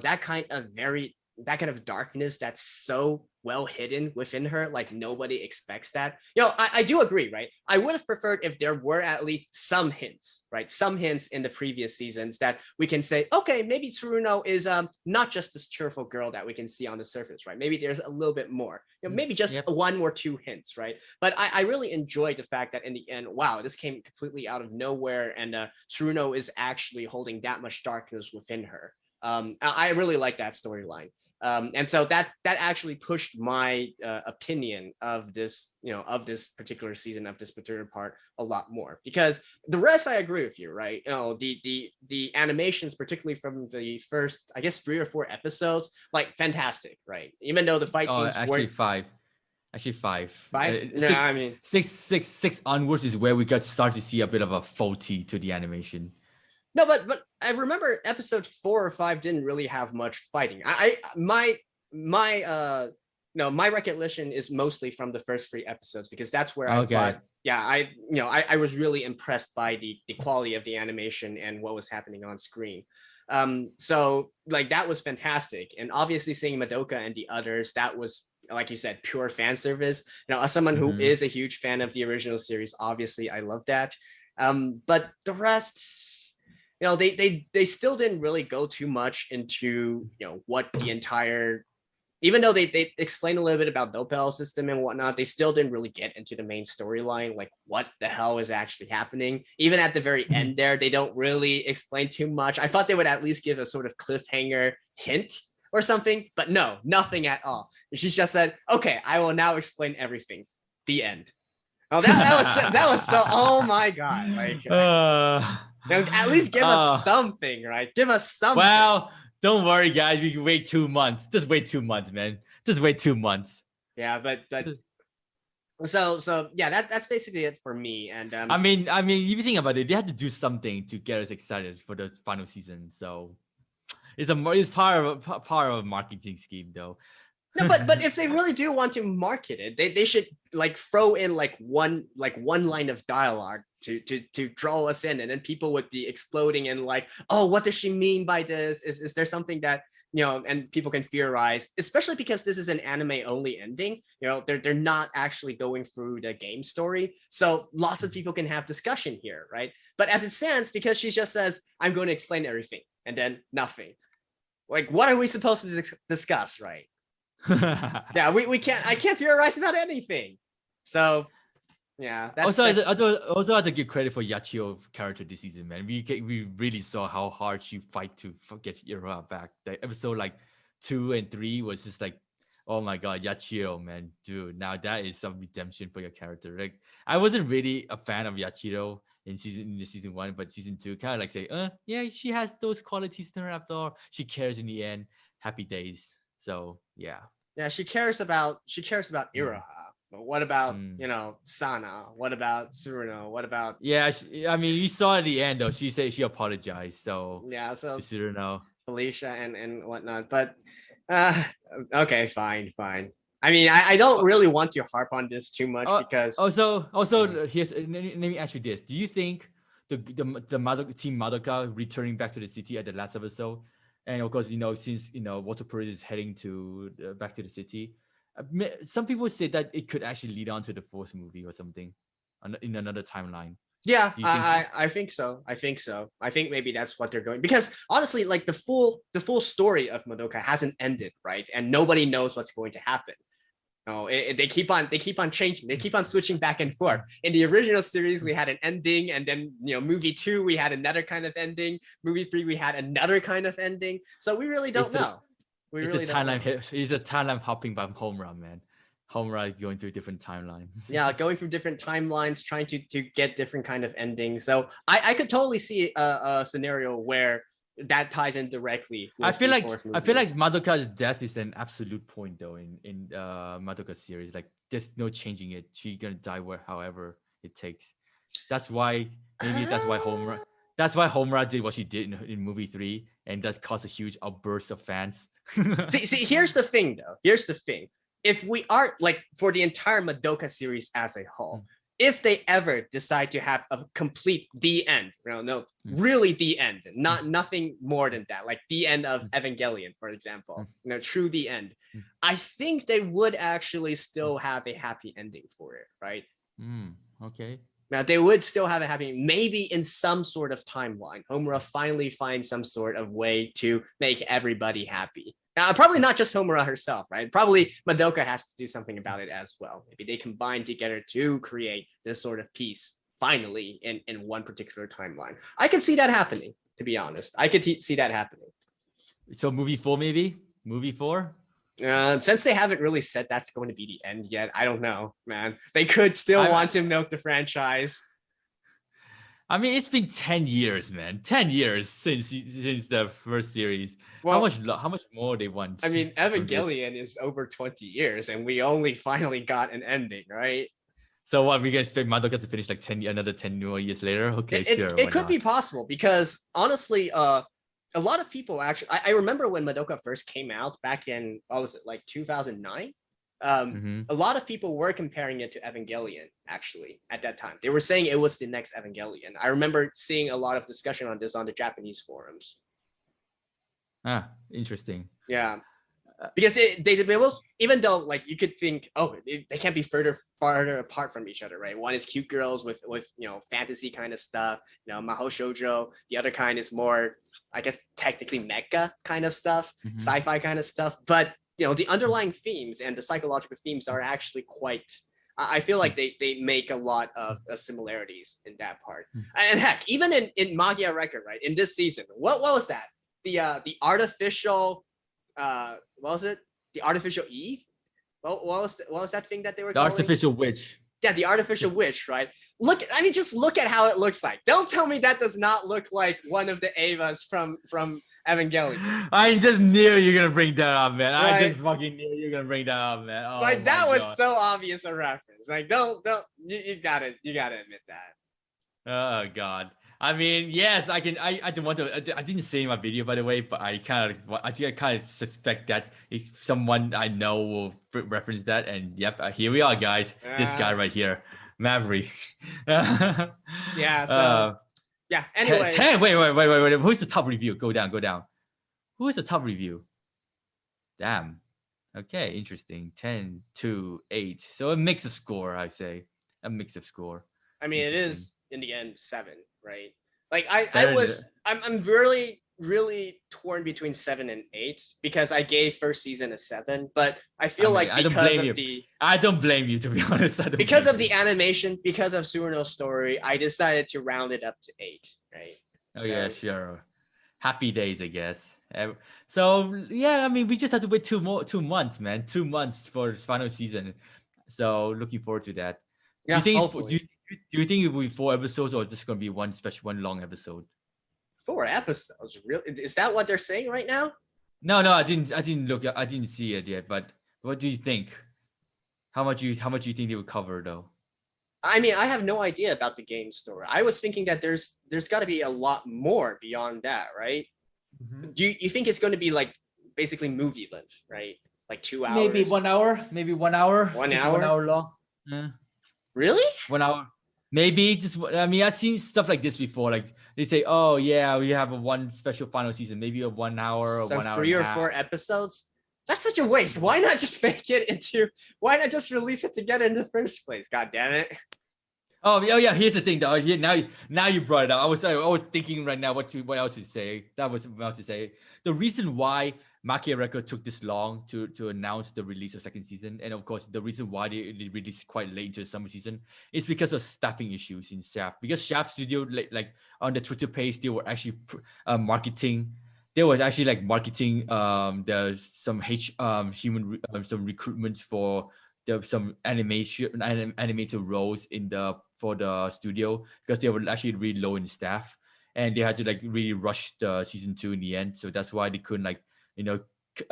that kind of darkness that's so well hidden within her, like nobody expects that. I do agree, right? I would have preferred if there were at least some hints, right? Some hints in the previous seasons that we can say, okay, maybe Tsuruno is not just this cheerful girl that we can see on the surface, right? Maybe there's a little bit more, maybe just 1 or 2 hints, right? But I really enjoyed the fact that in the end, wow, this came completely out of nowhere, and Tsuruno is actually holding that much darkness within her. I really like that storyline. And so that actually pushed my opinion of this, of this particular season, of this particular part a lot more, because the rest I agree with you, right? The animations, particularly from the first, I guess 3 or 4 episodes, like fantastic, right? Even though the fight scenes actually weren't 5. Actually 5. 5. No, I mean 6 onwards is where we got to start to see a bit of a faulty to the animation. No, but I remember episode 4 or 5 didn't really have much fighting. My recollection is mostly from the first 3 episodes, because that's where I thought, I was really impressed by the quality of the animation and what was happening on screen. So like that was fantastic, and obviously seeing Madoka and the others, that was, like you said, pure fan service. As someone who is a huge fan of the original series, obviously I love that. But the rest, they still didn't really go too much into what the entire, even though they explained a little bit about Dopel system and whatnot, they still didn't really get into the main storyline, like what the hell is actually happening. Even at the very end there, they don't really explain too much. I thought they would at least give a sort of cliffhanger hint or something, but no, nothing at all. She just said, okay, I will now explain everything. The end. Oh, that was so, oh my God. Like, at least give us something, right? Give us something. Well, don't worry, guys. We can wait 2 months. Just wait 2 months, man. Just wait 2 months. Yeah, but so yeah, that's basically it for me. And I mean, if you think about it, they had to do something to get us excited for the final season. So it's part of a marketing scheme, though. No, but if they really do want to market it, they should like throw in like one line of dialogue to draw us in, and then people would be exploding and like, oh, what does she mean by this? Is there something that and people can theorize, especially because this is an anime only ending. They're not actually going through the game story, so lots of people can have discussion here, right? But as it stands, because she just says, I'm going to explain everything, and then nothing. Like, what are we supposed to discuss, right? Yeah, we can't. I can't theorize about anything. So, yeah. Also have to give credit for Yachio's character this season, man. We really saw how hard she fight to get Ira back. The episode like 2 and 3 was just like, oh my God, Yachiro, man, dude. Now that is some redemption for your character. Like, I wasn't really a fan of Yachiro in season 1, but season 2 kind of like say, yeah, she has those qualities in her after all. She cares in the end. Happy days. So yeah, she cares about Iraha. But what about Sana? What about Tsuruno? What about I mean, you saw at the end though. She said she apologized. So so to Tsuruno, Felicia and whatnot. But okay, fine. I mean, I don't really want to harp on this too much because also here's let me ask you this: do you think the team Madoka returning back to the city at the last episode? And of course, since Walter Perez is heading back to the city, some people say that it could actually lead on to the 4th movie or something, in another timeline. Yeah, I think so. I think maybe that's what they're going, because honestly, like the full story of Madoka hasn't ended, right? And nobody knows what's going to happen. They keep on changing. They keep on switching back and forth. In the original series, we had an ending, and then movie 2 we had another kind of ending. Movie 3 we had another kind of ending. So we really don't know. It's a timeline hopping by home run, man. Homura is going through a different timeline. Yeah, going through different timelines, trying to get different kind of endings. So I could totally see a scenario where that ties in directly. I feel like Madoka's death is an absolute point though in Madoka series. Like there's no changing it. She's gonna die however it takes. That's why Homura did what she did in movie 3, and that caused a huge outburst of fans. see, here's the thing though. Here's the thing. If we are like for the entire Madoka series as a whole, if they ever decide to have a complete the end, really the end, nothing more than that, like the end of Evangelion, for example, true the end, I think they would actually still have a happy ending for it, right? Okay. Now they would still have a happy, maybe in some sort of timeline, Homura finally finds some sort of way to make everybody happy. Now, probably not just Homura herself, right? Probably Madoka has to do something about it as well. Maybe they combine together to create this sort of peace finally in one particular timeline. I could see that happening, to be honest. I could see that happening. So movie 4, maybe? Movie 4? Since they haven't really said that's going to be the end yet, I don't know, man. They could still want to milk the franchise. I mean, it's been 10 years, man. 10 years since the first series. Well, how much more they want? I mean, Evangelion is over 20 years, and we only finally got an ending, right? So what, we gonna expect Madoka to finish like another 10 more years later? Okay, sure. It could be possible because honestly, a lot of people actually. I remember when Madoka first came out back in what was it, like 2009? A lot of people were comparing it to Evangelion actually at that time. They were saying it was the next Evangelion. I remember seeing a lot of discussion on this on the Japanese forums. Interesting. Yeah, because they was, even though like you could think, oh, they can't be farther apart from each other, right? One is cute girls with fantasy kind of stuff, mahou shoujo. The other kind is more, I guess, technically mecha kind of stuff, sci-fi kind of stuff, but the underlying themes and the psychological themes are actually quite, I feel like they make a lot of similarities in that part. And heck, even in Magia record, right, in this season, what was that? The artificial, what was it? The artificial Eve? What was that thing that they were calling? Artificial witch. Yeah, the artificial witch, right? Just look at how it looks like. Don't tell me that does not look like one of the Evas from Evangelion. I just knew you're gonna bring that up, man. Right? I just fucking knew you're gonna bring that up, man. Oh, like that was so obvious a reference. Like, don't you gotta admit that. Oh God. I mean, yes, I can. I don't want to. I didn't say in my video, by the way, but I kind of suspect that if someone I know will reference that. And yep, here we are, guys. This guy right here, Maverick. Yeah. So. Yeah. Anyway. Wait. Who's the top review? Go down. Who is the top review? Damn. Okay, interesting. 10, 2, 8. So a mix of score, I say. A mix of score. I mean, it is in the end 7, right? Like I'm really, really torn between 7 and 8 because I gave first season a 7, but I feel I don't blame you, to be honest. Because of the animation, because of Suruno's story, I decided to round it up to 8, right? Oh, so, yeah, sure. Happy days, I guess. So yeah, I mean, we just have to wait 2 months, man. 2 months for the final season. So looking forward to that. Yeah, do you think it will be 4 episodes or just gonna be one long episode? 4 episodes, really? Is that what they're saying right now? No, I didn't look. I didn't see it yet. But what do you think? How much do you think they will cover though? I mean, I have no idea about the game story. I was thinking that there's got to be a lot more beyond that, right? Do you think it's going to be like basically movie length, right? Like 2 hours? Maybe 1 hour. 1 hour. 1 hour. 1 hour long. Yeah. Really? 1 hour. Maybe just. I mean, I've seen stuff like this before. Like they say, "Oh yeah, we have one special final season. Maybe a 1 hour or 1 hour." 3 or 4 episodes. That's such a waste. Why not just why not just release it together in the first place? God damn it. Oh yeah. Here's the thing though. Now you brought it up. I was thinking right now what else to say. That was about to say. The reason why Magia Record took this long to announce the release of second season, and of course the reason why they released quite late into the summer season is because of staffing issues in Shaft. Because Shaft Studio, like on the Twitter page, they were actually marketing. They were actually marketing some human some recruitments for some animated roles for the studio, because they were actually really low in staff, and they had to like really rush the season 2 in the end. So that's why they couldn't like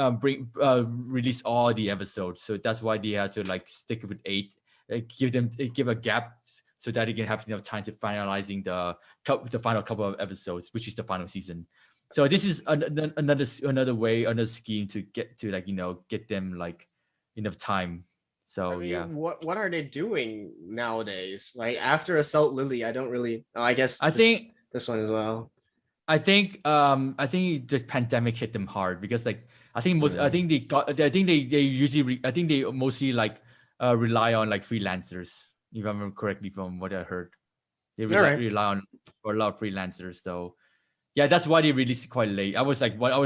release all the episodes. So that's why they had to like stick with 8, give a gap so that they can have enough time to finalizing the final couple of episodes, which is the final season. So this is another scheme to get to like get them like enough time. So what are they doing nowadays? Like after Assault Lily, I don't really. I guess I think this one as well. I think the pandemic hit them hard, because like I think they mostly like rely on like freelancers, if I remember correctly from what I heard. They rely on for a lot of freelancers. So yeah, that's why they released it quite late. I was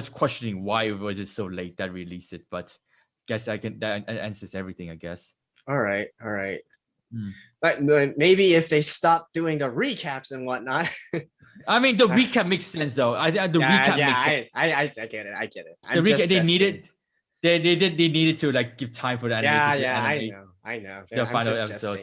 questioning why was it so late that released it, but guess that answers everything, I guess. All right. But maybe if they stop doing the recaps and whatnot. I mean, the recap makes sense though. I get it. They needed to like give time for the animation. I know. The final episode.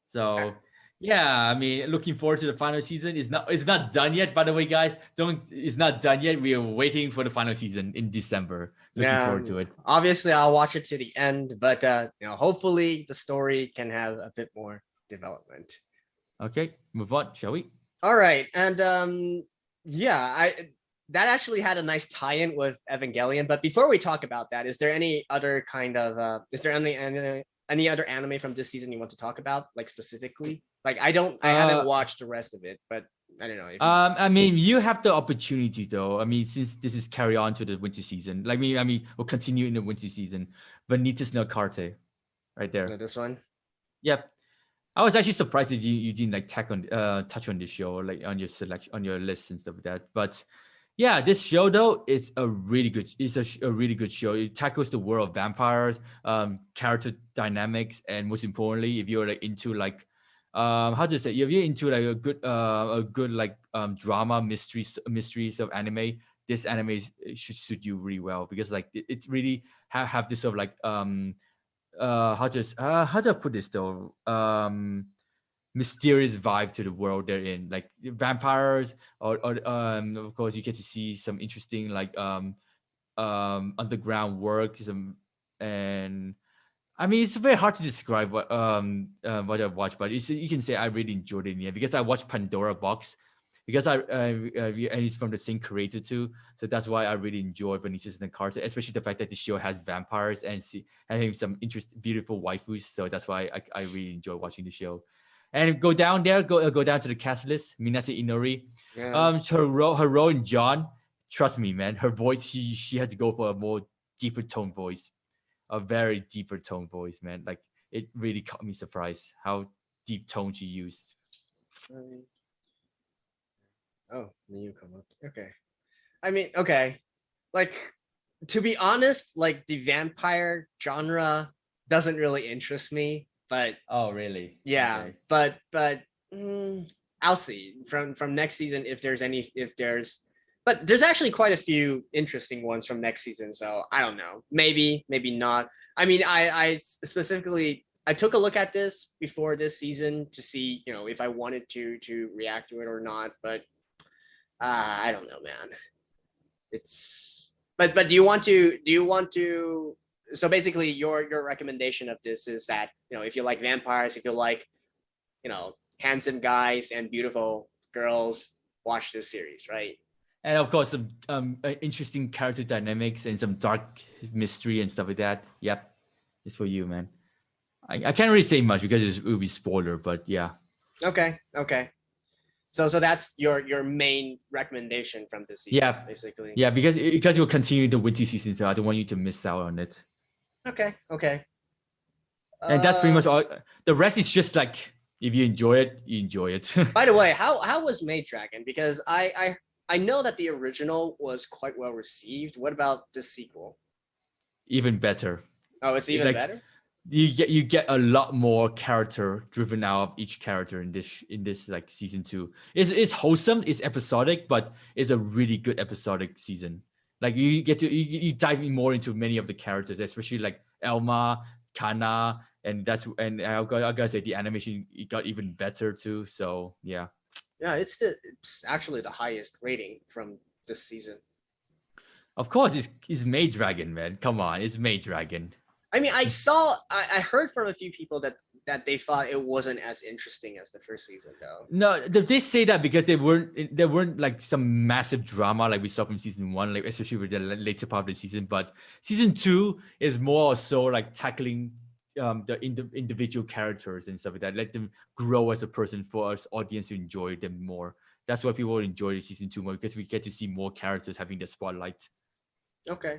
So yeah, I mean, looking forward to the final season. It's not done yet, by the way, guys. It's not done yet. We are waiting for the final season in December. Looking forward to it. Obviously, I'll watch it to the end, but hopefully the story can have a bit more development. Okay, move on, shall we? All right, and that actually had a nice tie-in with Evangelion. But before we talk about that, is there any other kind of any other anime from this season you want to talk about, like specifically? Like I haven't watched the rest of it, but I don't know. I mean, you have the opportunity though. I mean, since this is carry on to the winter season, like I mean, we'll continue in the winter season. Vanitas no Carte, right there. This one. Yep. I was actually surprised that you didn't like touch on this show, like on your selection, on your list and stuff like that. But yeah, this show though is a really good show. It tackles the world of vampires, character dynamics, and most importantly, if you're like into like how to say, if you're into like a good like drama mysteries of anime, this anime should suit you really well, because like it really have this sort of like how do I put this though, mysterious vibe to the world they're in, like vampires, or of course you get to see some interesting like underground work, and I mean, it's very hard to describe what I've watched, but you can say I really enjoyed it in the end, because I watched Pandora Box, because and it's from the same creator too, so that's why I really enjoyed Vanitas and Carter, especially the fact that the show has vampires and having some beautiful waifus. So that's why I really enjoy watching the show. And go down to the cast list. Minase Inori, her role in John. Trust me, man, her voice, she had to go for a more deeper tone voice. A very deeper tone voice, man. Like it really caught me surprised how deep tone she used. Oh, you come up. Okay. I mean, okay. Like, to be honest, like the vampire genre doesn't really interest me, but oh really? Yeah, okay. But I'll see from next season if there's but there's actually quite a few interesting ones from next season, so I don't know. Maybe not. I mean, I specifically I took a look at this before this season to see, if I wanted to react to it or not, but I don't know, man. It's but do you want to so basically your recommendation of this is that, if you like vampires, if you like, handsome guys and beautiful girls, watch this series, right? And of course, some interesting character dynamics and some dark mystery and stuff like that. Yep, it's for you, man. I can't really say much because it will be spoiler, but yeah. Okay. So that's your main recommendation from this season, yeah, basically. Yeah, because you'll continue the winter season, so I don't want you to miss out on it. Okay. And that's pretty much all. The rest is just like, if you enjoy it, you enjoy it. By the way, how was Maid Dragon? Because I know that the original was quite well received. What about the sequel? Even better. Oh, it's even better? You get a lot more character driven out of each character in this like season 2. It's wholesome, it's episodic, but it's a really good episodic season. Like you get to you dive in more into many of the characters, especially like Elma, Kana, and I gotta say the animation it got even better too. So yeah. Yeah, it's actually the highest rating from this season. Of course, it's Maid Dragon, man. Come on, it's Maid Dragon. I mean, I heard from a few people that they thought it wasn't as interesting as the first season, though. No, they say that because there weren't like some massive drama like we saw from season 1, like especially with the later part of the season. But season 2 is more so like tackling the individual characters and stuff like that. Let them grow as a person for us audience to enjoy them more. That's why people enjoy the season 2 more, because we get to see more characters having the spotlight. Okay.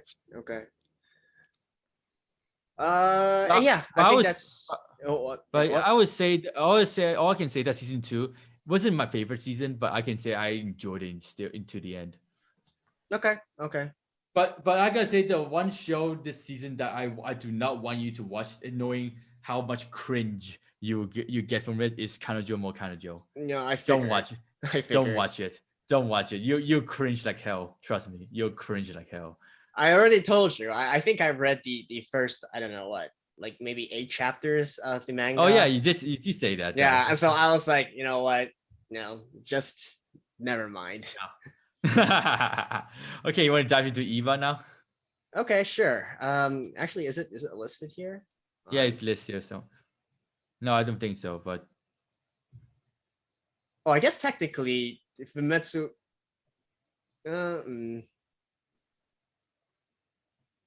And yeah, I think that's. But I would say all I can say that season 2 wasn't my favorite season, but I can say I enjoyed it still into the end. Okay. But I gotta say the one show this season that I do not want you to watch, knowing how much cringe you get from it, is Kanojo Mo Kanojo. No, I don't watch it. Don't watch it. Don't watch it. You cringe like hell. Trust me, you'll cringe like hell. I already told you. I think I read the first, I don't know what, like maybe 8 chapters of the manga. Oh yeah, you did say that. Yeah, though. So I was like, you know what? No, just never mind. Yeah. Okay, you want to dive into Eva now? Okay, sure. Actually, is it listed here? Yeah, it's listed here. So, no, I don't think so. But I guess technically, if Fumetsu,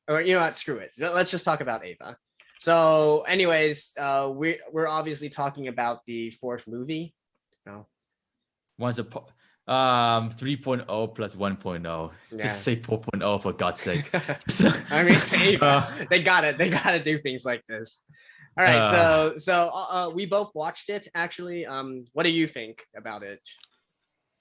or you know what? Screw it. Let's just talk about Eva. So, anyways, we're obviously talking about the 4th movie. No. Once a 3.0 plus 1.0. Yeah. Just say 4.0 for God's sake. I mean, it's Eva. They gotta do things like this. All right, so we both watched it actually. What do you think about it?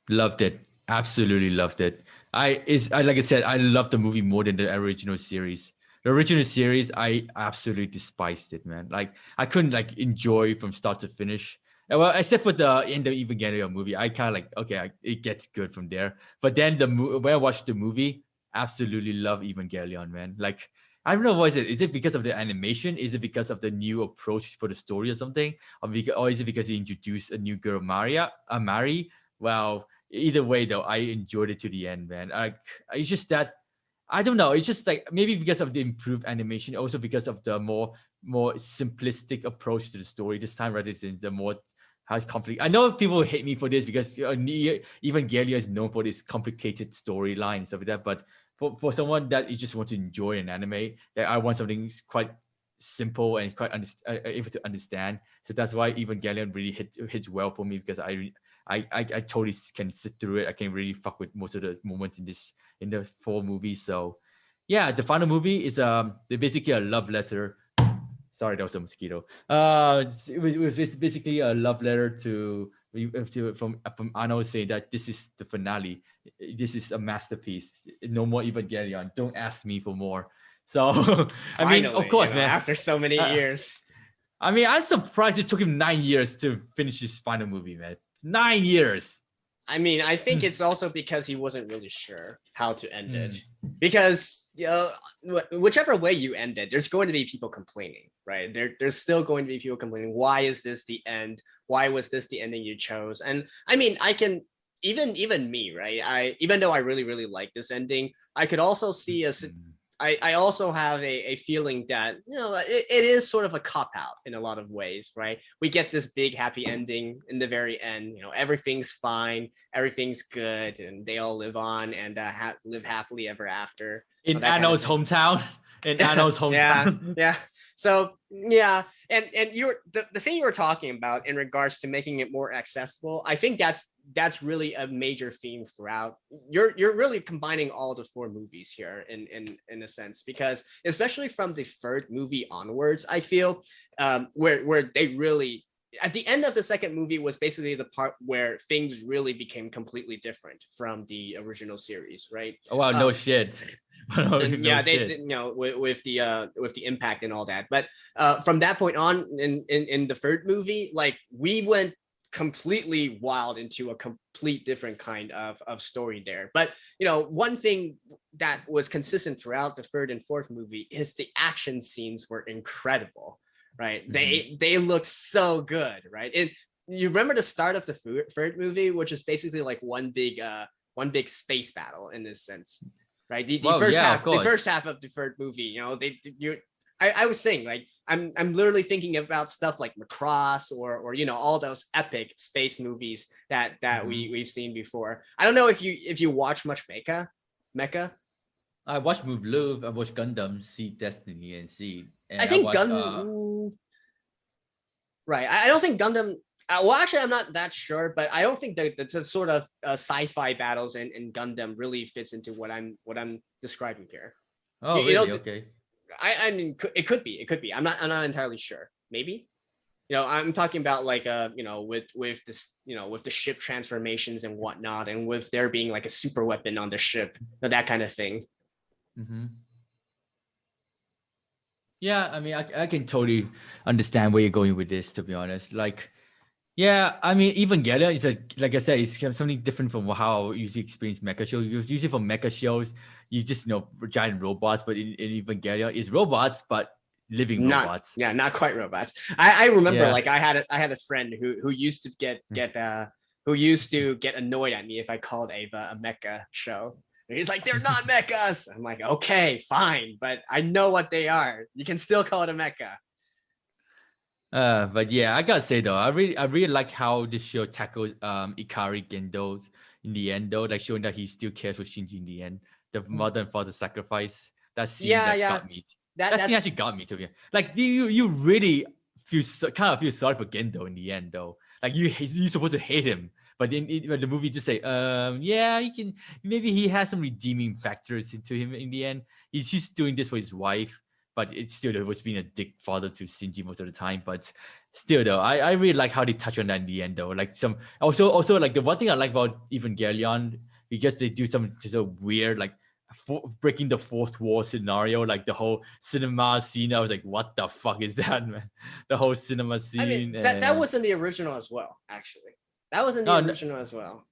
Loved it. Absolutely loved it. Like I said, I love the movie more than the original series. The original series, I absolutely despised it, man. Like I couldn't like enjoy from start to finish. Well, except for the end of Evangelion movie, I kind of like, okay, it gets good from there. But then when I watched the movie, absolutely love Evangelion, man. Like I don't know what is it. Is it because of the animation? Is it because of the new approach for the story or something? Or is it because he introduced a new girl, Mari? Well, either way though, I enjoyed it to the end, man. It's just that I don't know. It's just like maybe because of the improved animation, also because of the more simplistic approach to the story this time rather than the more conflict. I know people hate me for this because Evangelion is known for this complicated storyline and stuff like that. But for someone that you just want to enjoy an anime, that I want something quite simple and quite able to understand. So that's why Evangelion really hits well for me, because I totally can sit through it. I can really fuck with most of the moments in the 4 movies. So yeah, the final movie is they're basically a love letter. Sorry, that was a mosquito. It was basically a love letter from Ano, saying that this is the finale. This is a masterpiece. No more Evangelion. Don't ask me for more. So I mean, of course, man. After so many years. I mean, I'm surprised it took him 9 years to finish his final movie, man. 9 years. I mean, I think it's also because he wasn't really sure how to end it. Because whichever way you end it, there's going to be people complaining, right? There's still going to be people complaining. Why is this the end? Why was this the ending you chose? And I mean, I can even me, right? Even though I really, really like this ending, I could also see I also have a feeling that, you know, it is sort of a cop-out in a lot of ways, right? We get this big happy ending in the very end, you know, everything's fine, everything's good, and they all live on and live happily ever after. In Ano's hometown. In Ano's hometown. Yeah. So yeah, and the thing you were talking about in regards to making it more accessible, I think that's really a major theme throughout. You're really combining all the 4 movies here in a sense, because especially from the 3rd movie onwards, I feel where they really, at the end of the 2nd movie was basically the part where things really became completely different from the original series, right? Oh wow, no shit. Yeah, they you know, with the impact and all that. But from that point on, in the 3rd movie, like we went completely wild into a complete different kind of story there. But you know, one thing that was consistent throughout the third and fourth movie is the action scenes were incredible, right? They look so good, right? And you remember the start of the third movie, which is basically like one big space battle in this sense, right? The first half of the third movie, you know, I was saying, like, I'm literally thinking about stuff like Macross or you know, all those epic space movies that we've seen before. I don't know if you watch much Mecha. I watched Move, I watched Gundam, Seed Destiny, and Seed. And I think Gundam. Right. I don't think Gundam. Well, actually, I'm not that sure, but I don't think the sort of sci-fi battles in Gundam really fits into what I'm describing here. Oh, really? Okay. I mean, it could be. I'm not entirely sure. Maybe. You know, I'm talking about like you know, with this, you know, with the ship transformations and whatnot, and with there being like a super weapon on the ship, that kind of thing. Mm-hmm. Yeah, I mean, I can totally understand where you're going with this, to be honest. Like, yeah, I mean, Evangelion is like I said, it's kind of something different from how I usually experience mecha shows. Usually for mecha shows, you just, you know, giant robots, but in Evangelion, it's robots, but living robots. Yeah, not quite robots. I remember like I had a friend who used to get annoyed at me if I called Ava a mecha show. He's like, they're not mechas. I'm like, okay, fine, but I know what they are. You can still call it a mecha. But yeah, I gotta say though, I really like how this show tackles Ikari Gendo in the end though, like showing that he still cares for Shinji in the end. The mother and father sacrifice. That scene got me. That scene actually got me, to be honest. Like you really kind of feel sorry for Gendo in the end though. Like you're supposed to hate him. But then the movie just say, yeah, maybe he has some redeeming factors into him in the end. He's just doing this for his wife, but it's still was being a dick father to Shinji most of the time. But still though, I really like how they touch on that in the end though. Like some also like the one thing I like about Evangelion, because they do some just a weird like breaking the fourth wall scenario, like the whole cinema scene. I was like, what the fuck is that, man? The whole cinema scene. I mean, that was in the original as well, actually. That was in the original as well.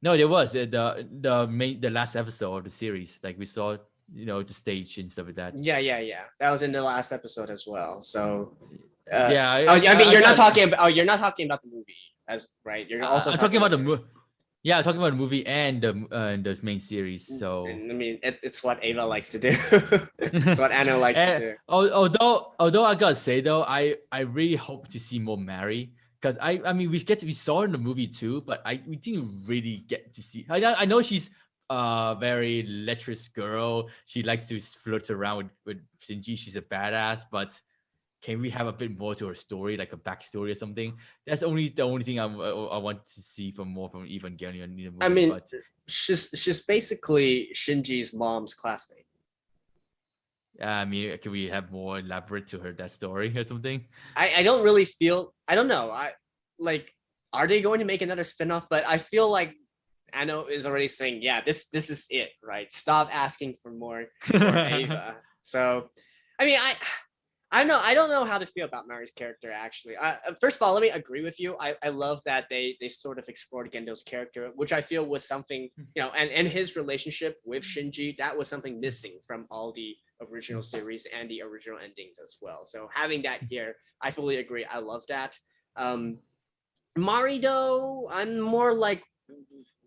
No, there was the last episode of the series. Like we saw, you know, the stage and stuff like that. Yeah. That was in the last episode as well. So yeah. I mean, you're not talking about the movie, as right? You're also talking about the movie. Yeah, I'm talking about the movie and the main series. So I mean, it's what Ava likes to do. It's what Anno likes to do. Although I gotta say though, I really hope to see more Mary. Because I mean, we saw her in the movie too, but we didn't really get to see. I know she's a very lecherous girl. She likes to flirt around with Shinji. She's a badass, but can we have a bit more to her story, like a backstory or something? That's the only thing I want to see more from Evangelion in the movie. I mean, she's basically Shinji's mom's classmate. I mean, can we have more elaborate to her that story or something? I don't really feel. I don't know. Are they going to make another spinoff? But I feel like Anno is already saying, yeah, this is it, right? Stop asking for more Ava. So, I mean, I don't know how to feel about Mari's character actually. First of all, let me agree with you. I love that they sort of explored Gendo's character, which I feel was something, you know, and his relationship with Shinji, that was something missing from all the original series and the original endings as well. So having that here, I fully agree. I love that. Mari though, I'm more like,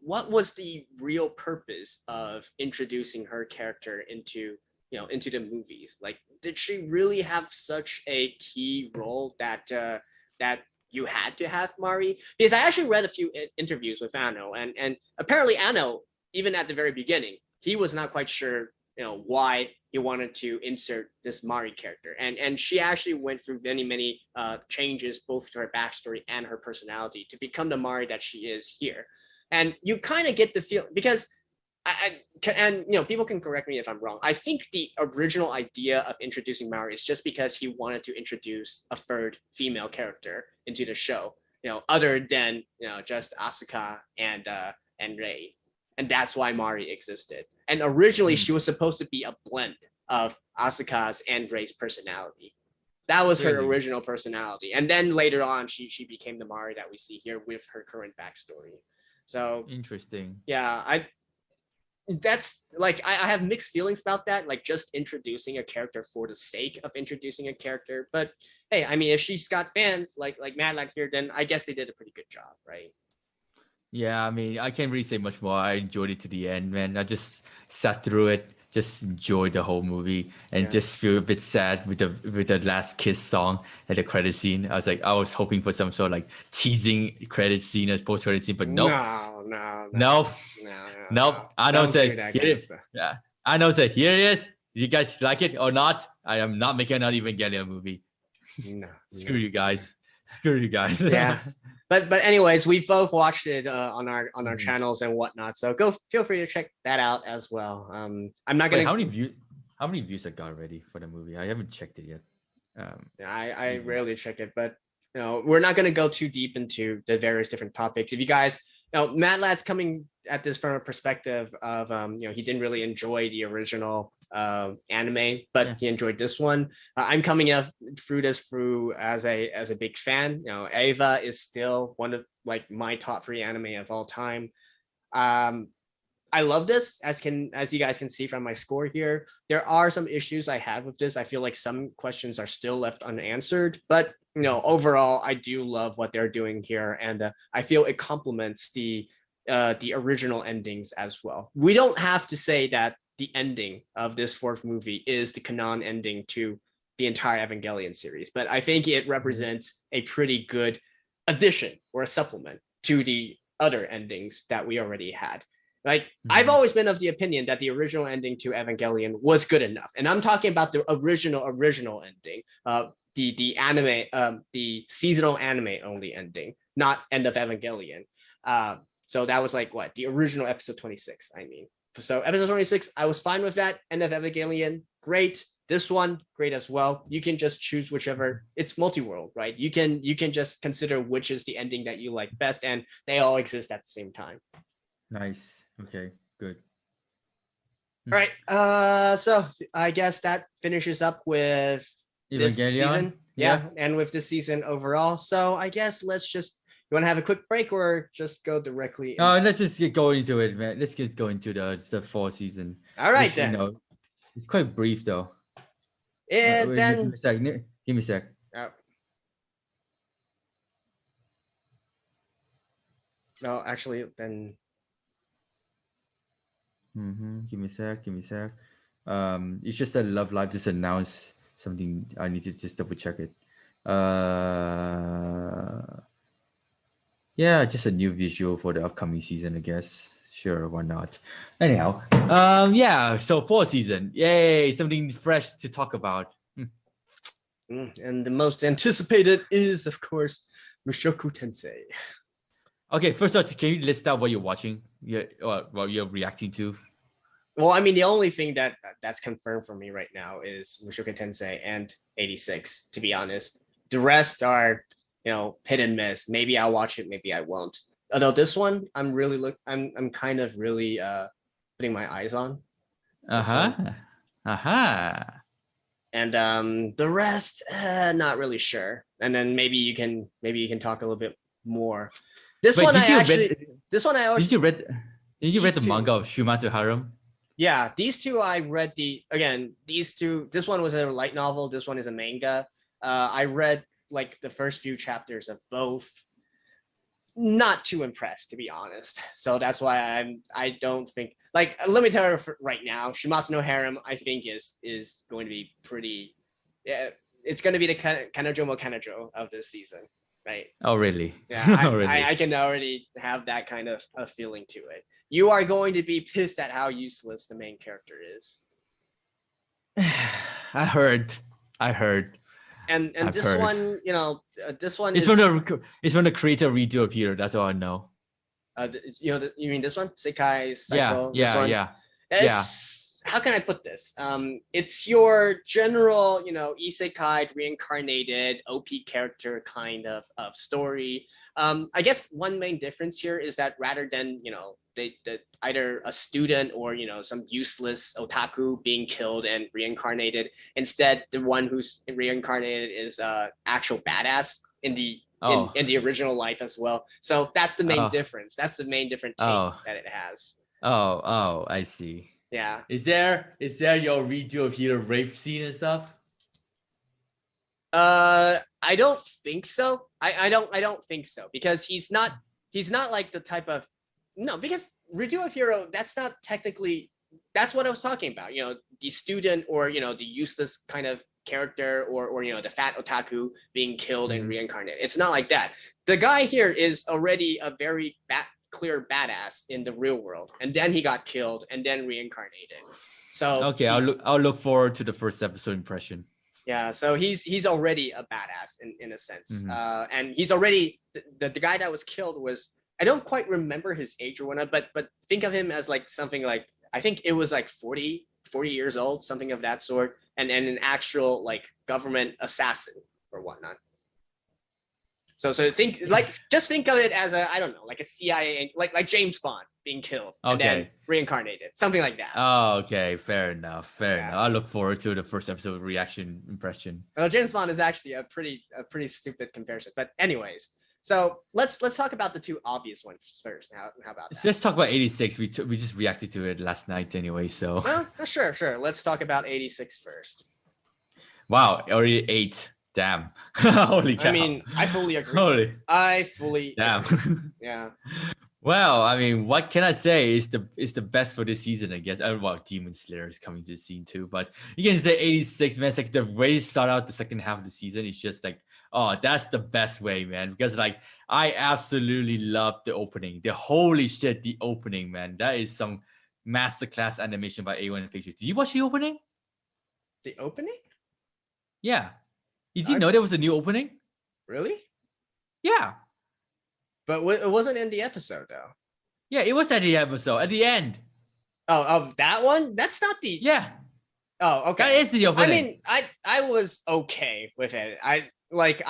what was the real purpose of introducing her character into the movies? Like, did she really have such a key role that you had to have Mari? Because I actually read a few interviews with Anno, and apparently Anno, even at the very beginning, he was not quite sure, you know, why he wanted to insert this Mari character, and she actually went through many changes, both to her backstory and her personality, to become the Mari that she is here. And you kind of get the feel, because and you know, people can correct me if I'm wrong. I think the original idea of introducing Mari is just because he wanted to introduce a third female character into the show, you know, other than, you know, just Asuka and Rei, and that's why Mari existed. And originally, she was supposed to be a blend of Asuka's and Rei's personality. That was her Really? original personality. And then later on, she became the Mari that we see here with her current backstory. So Interesting. yeah, that's like I have mixed feelings about that, like just introducing a character for the sake of introducing a character. But hey, I mean, if she's got fans like Mad Lad here, then I guess they did a pretty good job, right? Yeah, I mean, I can't really say much more. I enjoyed it to the end, man. I just sat through it, just enjoyed the whole movie, and just feel a bit sad with the last kiss song at the credit scene. I was hoping for some sort of like teasing credit scene as post credit scene, but nope. No. I know said that here kind it of is. stuff. Yeah, I know said here it is. You guys like it or not? I am not making another Evangelion movie. Screw you guys. Screw you guys. Yeah. But anyways, we both watched it on our channels and whatnot. So feel free to check that out as well. I'm not gonna. Wait, how many views I got already for the movie? I haven't checked it yet. I rarely check it, but we're not gonna go too deep into the various different topics. If you guys, Matt Lad's coming at this from a perspective of he didn't really enjoy the original anime, but he enjoyed this one. I'm coming up through this as a big fan. Eva is still one of like my top 3 anime of all time. I love this, as you guys can see from my score here. There are some issues I have with this. I feel like some questions are still left unanswered, but overall, I do love what they're doing here, and I feel it complements the original endings as well. We don't have to say that the ending of this 4th movie is the canon ending to the entire Evangelion series, but I think it represents a pretty good addition or a supplement to the other endings that we already had. Like, I've always been of the opinion that the original ending to Evangelion was good enough, and I'm talking about the original ending, the anime, the seasonal anime only ending, not end of Evangelion. So that was like what the original episode 26. I mean, so episode 26, I was fine with that. End of Evangelion, great. This one, great as well. You can just choose whichever. It's multi-world, right? You can just consider which is the ending that you like best, and they all exist at the same time. Nice. Okay, good. All right. So I guess that finishes up with this season. Yeah, and with this season overall. So I guess let's just. You want to have a quick break or just go directly? Let's just go into it, man. Let's just go into the 4th season. All right, then. It's quite brief though. And then give me a sec. No, actually, then. Give me a sec. It's just that Love Live just announced something. I need to just double check it. Yeah, just a new visual for the upcoming season, I guess. Sure, why not? Anyhow, yeah. So 4th season, yay! Something fresh to talk about. And the most anticipated is, of course, Mushoku Tensei. Okay, first off, can you list out what you're watching? What you're reacting to? Well, I mean, the only thing that's confirmed for me right now is Mushoku Tensei and 86. To be honest, the rest are hit and miss. Maybe I'll watch it, maybe I won't. Although this one, I'm kind of really putting my eyes on. And the rest, not really sure. And then maybe you can talk a little bit more. Did you read the manga of Shumatsu Harem? Yeah, these two I read these two. This one was a light novel. This one is a manga. I read like the first few chapters of both. Not too impressed, to be honest. So that's why I don't think, like, let me tell you right now, Shumatsu no Harem I think is going to be pretty. Yeah, it's going to be the Kanojo mo Kanojo of this season, right? Oh really? Yeah, really? I can already have that kind of a feeling to it. You are going to be pissed at how useless the main character is. I heard. And I've this heard. One, this one it's from the creator redo of Hero. That's all I know. You mean this one, Sekai Cycle? Yeah. how can I put this? It's your general, isekai reincarnated OP character kind of story. I guess one main difference here is that rather than they either a student or some useless otaku being killed and reincarnated, instead the one who's reincarnated is actual badass in the in the original life as well. So that's the main difference. That's the main different take that it has. Oh, I see. Yeah. Is there your redo of Hero rape scene and stuff? I don't think so. I don't think so, because he's not like the type of because redo of Hero, that's not technically, that's what I was talking about. The student or the useless kind of character or the fat otaku being killed and reincarnated. It's not like that. The guy here is already a very clear badass in the real world, and then he got killed and then reincarnated. So okay, I'll look forward to the first episode impression. Yeah, so he's already a badass in a sense, and he's already the guy that was killed was, I don't quite remember his age or whatnot, but think of him as like something like, I think it was like 40 years old, something of that sort, and an actual like government assassin or whatnot. So just think of it as a, I don't know, like a CIA, like James Bond being killed and then reincarnated, something like that. Oh, okay, fair enough. I look forward to the first episode reaction impression. Well, James Bond is actually a pretty stupid comparison, but anyways. So let's talk about the two obvious ones first. How about that? Let's talk about 86. We just reacted to it last night anyway. So well, sure. Let's talk about 86 first. Wow, already 8. Damn. Holy cow. I mean, I fully agree. Damn. Agree. Yeah. Well, I mean, what can I say? Is the best for this season, I guess. Well, Demon Slayer is coming to the scene too, but you can say 86, man. It's like the way to start out the second half of the season is just like, oh, that's the best way, man. Because like I absolutely love the opening. The holy shit, the opening, man. That is some masterclass animation by A1 Pictures. Did you watch the opening? The opening? Yeah. Did you know there was a new opening? Really? Yeah. But it wasn't in the episode, though. Yeah, it was at the episode, at the end. Oh, that one? That's not the... Yeah. Oh, okay. That is the opening. I mean, I was okay with it. I like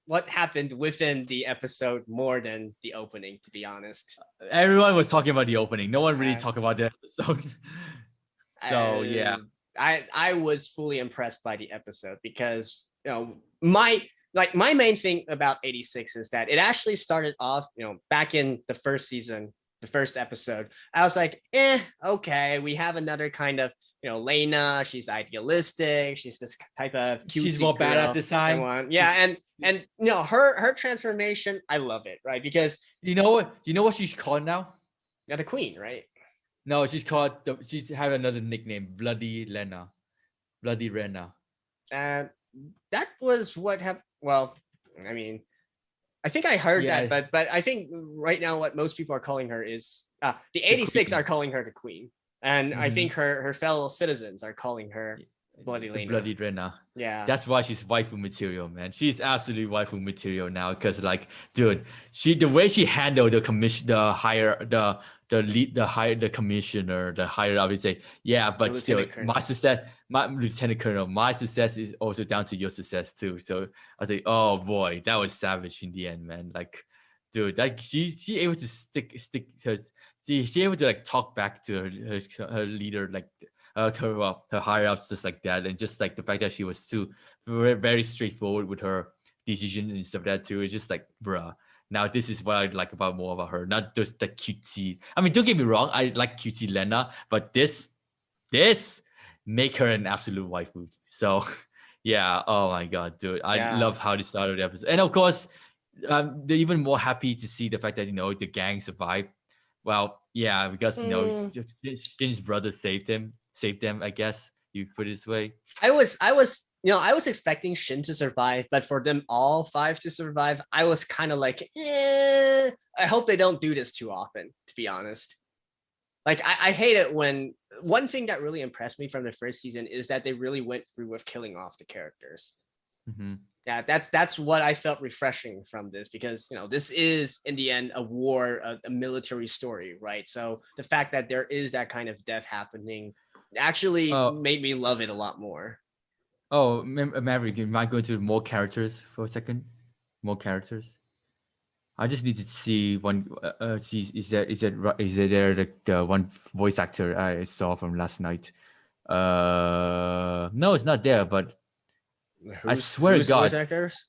what happened within the episode more than the opening, to be honest. Everyone was talking about the opening. No one really talked about the episode. So, yeah. I was fully impressed by the episode because, my main thing about 86 is that it actually started off, back in the first season, the first episode. I was like, okay, we have another kind of, Lena, she's idealistic, she's this type of cute, she's more badass this time. Yeah, and her transformation, I love it, right? Because you know what she's called now? Yeah, the queen, right? No, she's have another nickname, Bloody Lena. Bloody Rena. And that was what happened. Well, I mean, I think I heard that, but I think right now what most people are calling her is the 86 are calling her the queen, and I think her fellow citizens are calling her Bloody Lena. Bloody Rena. Yeah, that's why she's waifu material, man. She's absolutely waifu material now, because like, dude, the way she handled the commission, the commissioner, the higher up, would say, yeah, but still, my lieutenant colonel, my success is also down to your success too. So I was like, oh boy, that was savage in the end, man. Like, dude, like she able to stick her, she able to like talk back to her leader, like her higher ups, just like that, and just like the fact that she was too very straightforward with her decision and stuff like that too. It's just like, bruh. Now this is what I like more about her, not just the cutesy. I mean, don't get me wrong, I like cutesy Lena, but this make her an absolute waifu. So yeah, oh my god, dude, I love how they started the episode, and of course, they're even more happy to see the fact that the gang survived. Well, yeah, because Shin's brother saved them. I guess you put it this way. I was expecting Shin to survive, but for them all 5 to survive, I was kind of like, I hope they don't do this too often, to be honest. Like, I hate it when one thing that really impressed me from the first season is that they really went through with killing off the characters. Yeah, that's what I felt refreshing from this, because this is in the end a war, a military story, right? So the fact that there is that kind of death happening actually made me love it a lot more. Oh, Maverick, you might go to more characters for a second. More characters. I just need to see one. See, is there the one voice actor I saw from last night? No, it's not there. But I swear to God, voice actors?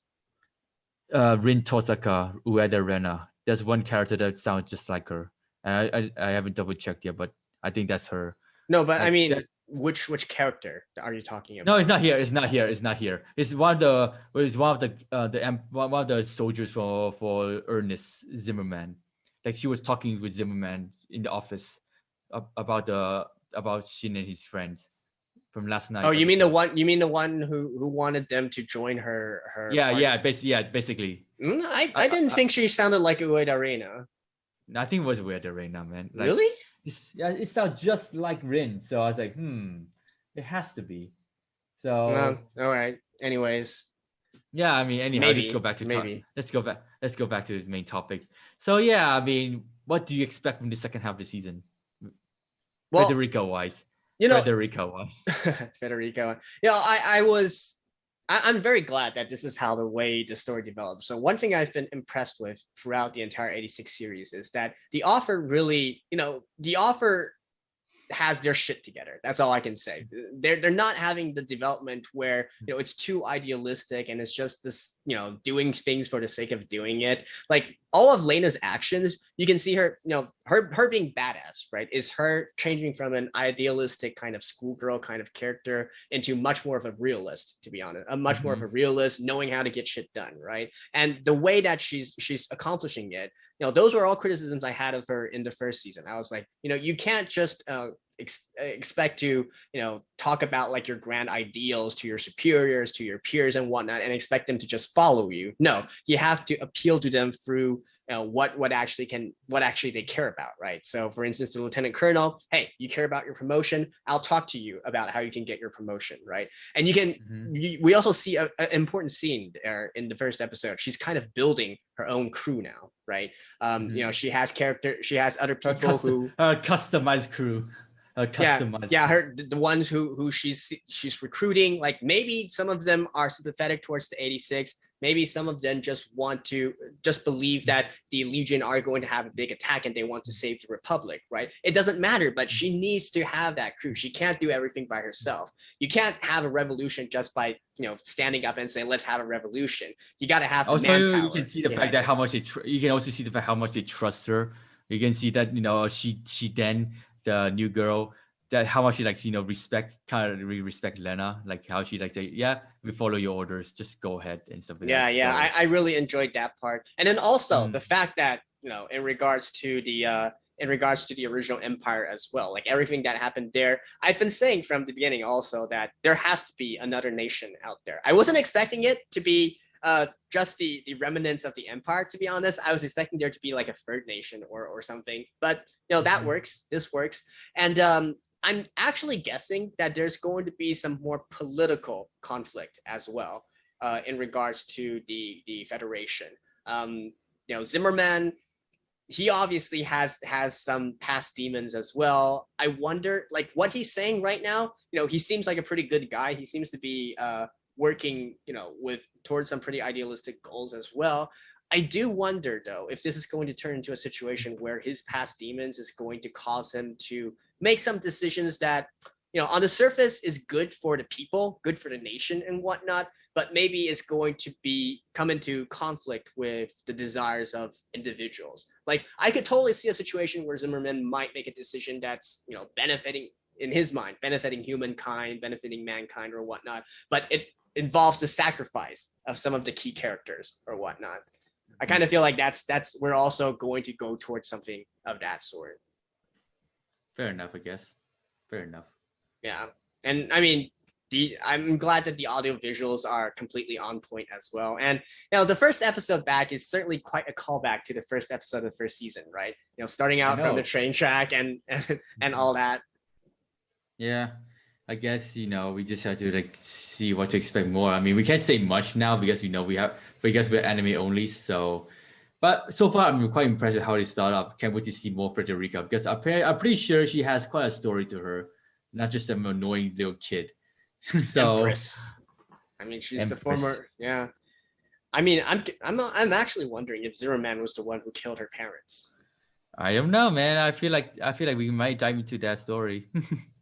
Rin Tosaka, Ueda Rena. There's one character that sounds just like her. I haven't double checked yet, but I think that's her. No, but I mean, which character are you talking about? No, it's not here. It's not here. It's not here. It's one of the soldiers for Ernest Zimmerman. Like she was talking with Zimmerman in the office about Shin and his friends from last night. Oh, you mean the one? You mean the one who wanted them to join her? Yeah, basically. I didn't think she sounded like Ueda Reina. I think it was Ueda Reina, man. Like, really? It sounds just like Rin. So I was like, it has to be. So all right. Anyways. Yeah, I mean, anyhow, let's go back to let's go back to the main topic. So yeah, I mean, what do you expect from the second half of the season? Well, Federico wise. Federico. I'm very glad that this is how the way the story develops. So one thing I've been impressed with throughout the entire 86 series is that the author really, the author has their shit together. That's all I can say. They're not having the development where it's too idealistic and it's just this doing things for the sake of doing it. Like all of Lena's actions, you can see her her being badass, right, is her changing from an idealistic kind of schoolgirl kind of character into much more of a realist, to be honest, much more of a realist, knowing how to get shit done, right? And the way that she's accomplishing it, those were all criticisms I had of her in the first season. I was like, you can't just expect to talk about like your grand ideals to your superiors, to your peers and whatnot, and expect them to just follow you. No, you have to appeal to them through what actually they care about, right? So for instance, the lieutenant colonel, hey, you care about your promotion, I'll talk to you about how you can get your promotion, right? And you can we also see an important scene there in the first episode. She's kind of building her own crew now, right? She has other people who customized crew. The ones who she's recruiting, like maybe some of them are sympathetic towards the 86, maybe some of them just want to believe that the Legion are going to have a big attack and they want to save the Republic, right? It doesn't matter, but she needs to have that crew. She can't do everything by herself. You can't have a revolution just by standing up and saying let's have a revolution. You got to have the manpower. You can see the fact that how much you can also see the fact how much they trust her. You can see that she then, the new girl, that how much she respect Lena, like how she say, yeah, we follow your orders, just go ahead and stuff like that. I really enjoyed that part. And then also the fact that in regards to the original empire as well, like everything that happened there, I've been saying from the beginning also that there has to be another nation out there. I wasn't expecting it to be just the remnants of the empire, to be honest. I was expecting there to be like a third nation or something, but that works. This works. And I'm actually guessing that there's going to be some more political conflict as well in regards to the Federation. Zimmerman, he obviously has some past demons as well. I wonder, like, what he's saying right now. He seems like a pretty good guy. He seems to be working, towards some pretty idealistic goals as well. I do wonder, though, if this is going to turn into a situation where his past demons is going to cause him to make some decisions that, on the surface is good for the people, good for the nation and whatnot, but maybe is going to come into conflict with the desires of individuals. Like, I could totally see a situation where Zimmerman might make a decision that's, benefiting, in his mind, benefiting humankind, benefiting mankind or whatnot, but it involves the sacrifice of some of the key characters or whatnot. I kind of feel like that's we're also going to go towards something of that sort. Fair enough, I guess. Fair enough. Yeah, and I mean, I'm glad that the audio visuals are completely on point as well. And the first episode back is certainly quite a callback to the first episode of the first season, right? Starting out from the train track and all that. Yeah. I guess we just have to see what to expect more. I mean, we can't say much now because we're anime only. So, but so far I'm quite impressed with how they start up. Can't wait to see more Frederica because I'm pretty sure she has quite a story to her. not just an annoying little kid. So Empress. I mean, she's the former. Yeah. I mean, I'm actually wondering if Zero Man was the one who killed her parents. I don't know, man. I feel like we might dive into that story.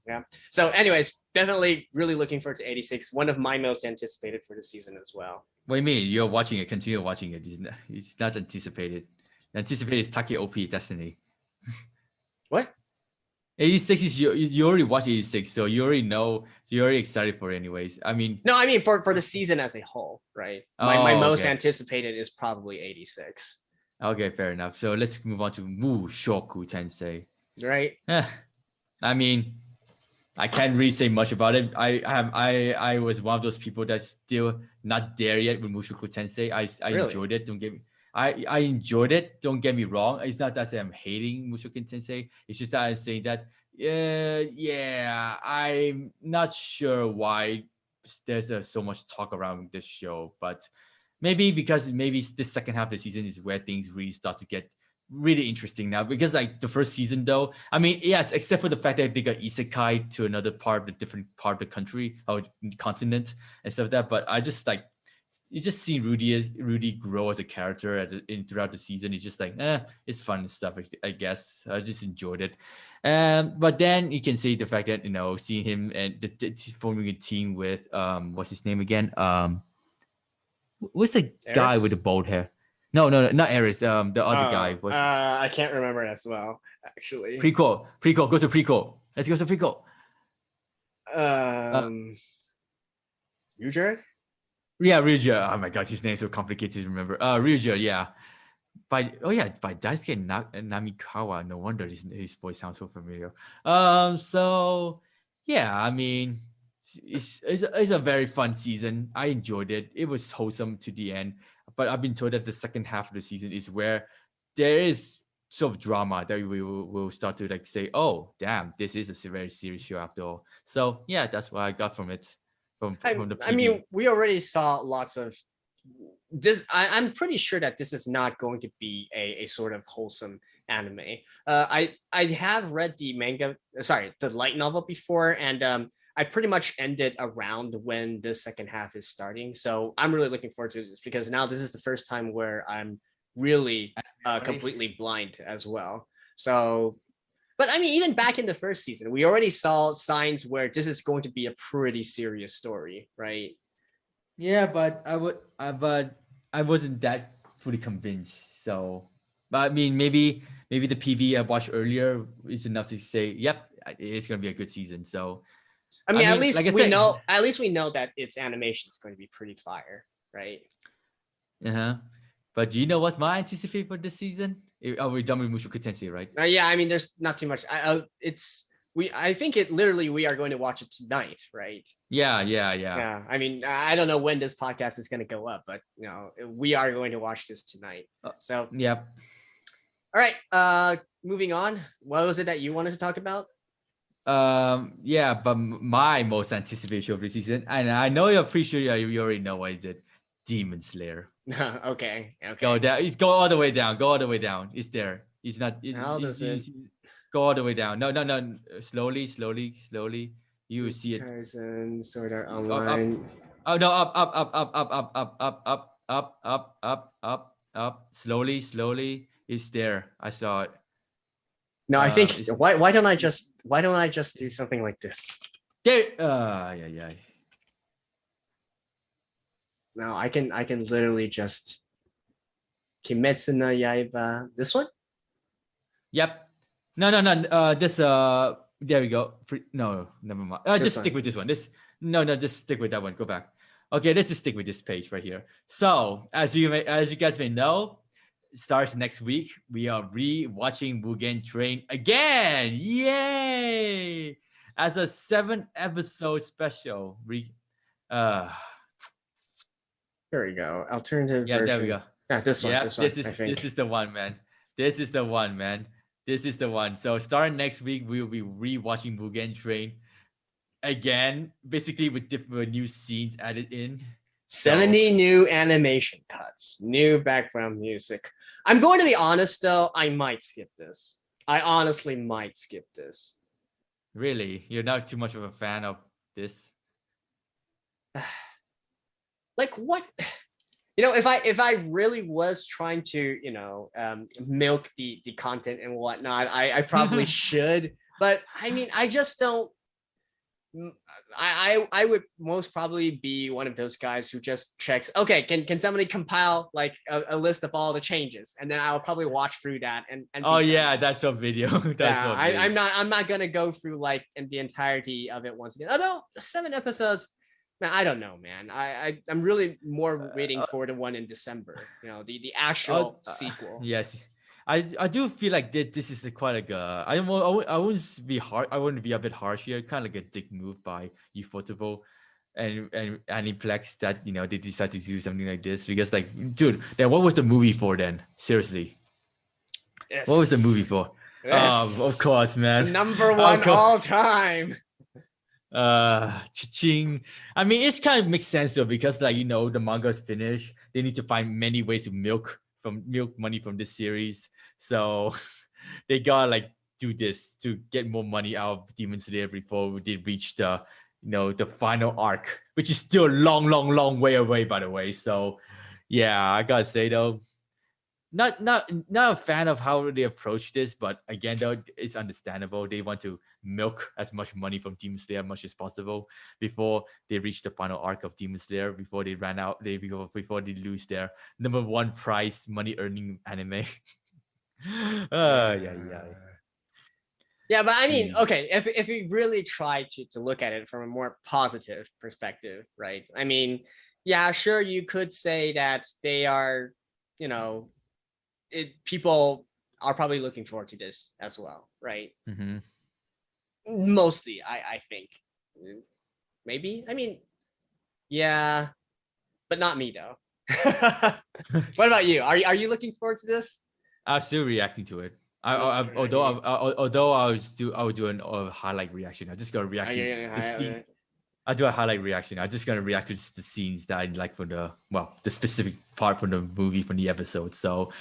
Yeah. So, anyways, definitely really looking forward to 86. One of my most anticipated for the season as well. What do you mean? You're watching it. Continue watching it. It's not anticipated. Anticipated is Take OP Destiny. What? 86 is you already watched 86, so you already know. You're already excited for it, anyways. I mean, no, I mean for the season as a whole, right? My most anticipated is probably 86. Okay, fair enough. So let's move on to Mushoku Tensei. Right. I mean, I can't really say much about it. I was one of those people that's still not there yet with Mushoku Tensei. I really? Enjoyed it. I enjoyed it. Don't get me wrong. It's not that I'm hating Mushoku Tensei. It's just that I'm saying that yeah, I'm not sure why there's so much talk around this show, but maybe this second half of the season is where things really start to get really interesting now, because like the first season though, I mean, yes, except for the fact that they got isekai to another different part of the country or continent and stuff like that, but I just like, you just see Rudy grow as a character throughout the season. It's just like, it's fun and stuff, I guess. I just enjoyed it. But then you can see the fact that, seeing him and forming a team with what's his name again? What's the Eris? Guy with the bald hair? No, not Eris. The other guy. I can't remember as well, actually. Prequel. Go to prequel. Let's go to prequel. Ryuja? Yeah, Ryuja. Oh my god, his name's so complicated to remember. Ryuja, yeah. By Daisuke Namikawa. No wonder his voice sounds so familiar. So yeah, I mean, it's a very fun season. I enjoyed it. It was wholesome to the end. But I've been told that the second half of the season is where there is sort of drama that we will start to like say, oh, damn, this is a very serious show after all. So yeah, that's what I got from it. From the I mean, we already saw lots of this. I'm pretty sure that this is not going to be a sort of wholesome anime. I have read the light novel before, and I pretty much ended around when the second half is starting. So I'm really looking forward to this, because now this is the first time where I'm really completely blind as well. So, but I mean, even back in the first season, we already saw signs where this is going to be a pretty serious story, right? Yeah, but I wasn't that fully convinced. So, but I mean, maybe the PV I watched earlier is enough to say, yep, it's gonna be a good season. So. I mean, at least we know that its animation is going to be pretty fire, right? But do you know what's my anticipation for this season? Oh, we're done with Mushoku Tensei, right? Yeah, I mean, there's not too much. I think we are going to watch it tonight, right? Yeah. I mean, I don't know when this podcast is going to go up, but we are going to watch this tonight. So yep. All right. Moving on. What was it that you wanted to talk about? Yeah, but my most anticipated show of the season, and I know you're pretty sure you already know what is it. Demon Slayer. Okay. Go down. Go all the way down. It's there. It's not. How does it? Go all the way down. No. Slowly. You will see it. Tarzan, Sword Art Online. Oh no! Up. Slowly. It's there. I saw it. No, I think why don't I just do something like this? There. Yeah. No, I can literally just Kimetsu no Yaiba. This one? Yep. No. This there we go. No, never mind. Just stick with this one. Just stick with that one. Go back. Okay, let's just stick with this page right here. So as you guys may know, starts next week. We are re-watching Mugen Train again. Yay! As a 7-episode special. There we go. Alternative version. There we go. Yeah, this one. Yeah, this is the one, man. This is the one. So starting next week, we will be re-watching Mugen Train again, basically with different new scenes added in. 70 new animation cuts, new background music. I'm going to be honest though, I might skip this. I honestly might skip this. Really? You're not too much of a fan of this? Like what? If I really was trying to, milk the content and whatnot, I probably should. But I mean, I just don't. I would most probably be one of those guys who just checks, okay, can somebody compile like a list of all the changes, and then I'll probably watch through that and oh yeah, that's your video. I'm not gonna go through like in the entirety of it once again, although 7 episodes, man, I don't know, man. I'm really more waiting for the one in December, the actual sequel. Yes, I do feel like this is quite like I wouldn't be hard. I wouldn't be a bit harsh here. Kind of like a dick move by Ufotable and Aniplex that they decide to do something like this because like, dude, then what was the movie for then? Seriously, yes. What was the movie for? Yes. Of course, man. Number one all time. Cha-ching. I mean, it's kind of makes sense though because like the manga is finished. They need to find many ways to milk money from this series, so they gotta like do this to get more money out of Demon Slayer before they reach the the final arc, which is still a long way away, by the way. So yeah, I gotta say though, not a fan of how they approach this, but again though, it's understandable. They want to milk as much money from Demon Slayer as much as possible before they reach the final arc of Demon Slayer, before they before they lose their number one prize money earning anime. Yeah, but I mean, okay, if we really try to look at it from a more positive perspective, right? I mean, yeah, sure, you could say that they are, people are probably looking forward to this as well, right? Mm-hmm. Mostly, I think. Maybe. I mean, yeah, but not me though. What about you? Are you looking forward to this? I'm still reacting to it. Although I would do a highlight reaction. I just got to react to the scene. I do a highlight reaction. I'm just gonna react to the scenes that I like from the specific part from the movie, from the episode. So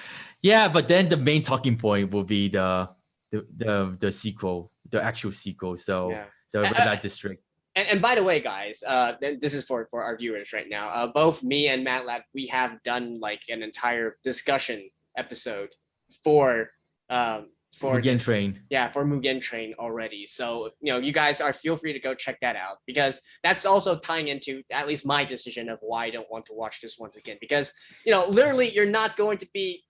yeah, but then the main talking point will be the sequel, the actual sequel. So the Red Light District. And by the way, guys, this is for our viewers right now. Both me and Matt Lab, we have done like an entire discussion episode for Mugen Train. Yeah, for Mugen Train already. So you guys feel free to go check that out, because that's also tying into at least my decision of why I don't want to watch this once again, because literally it's not going to be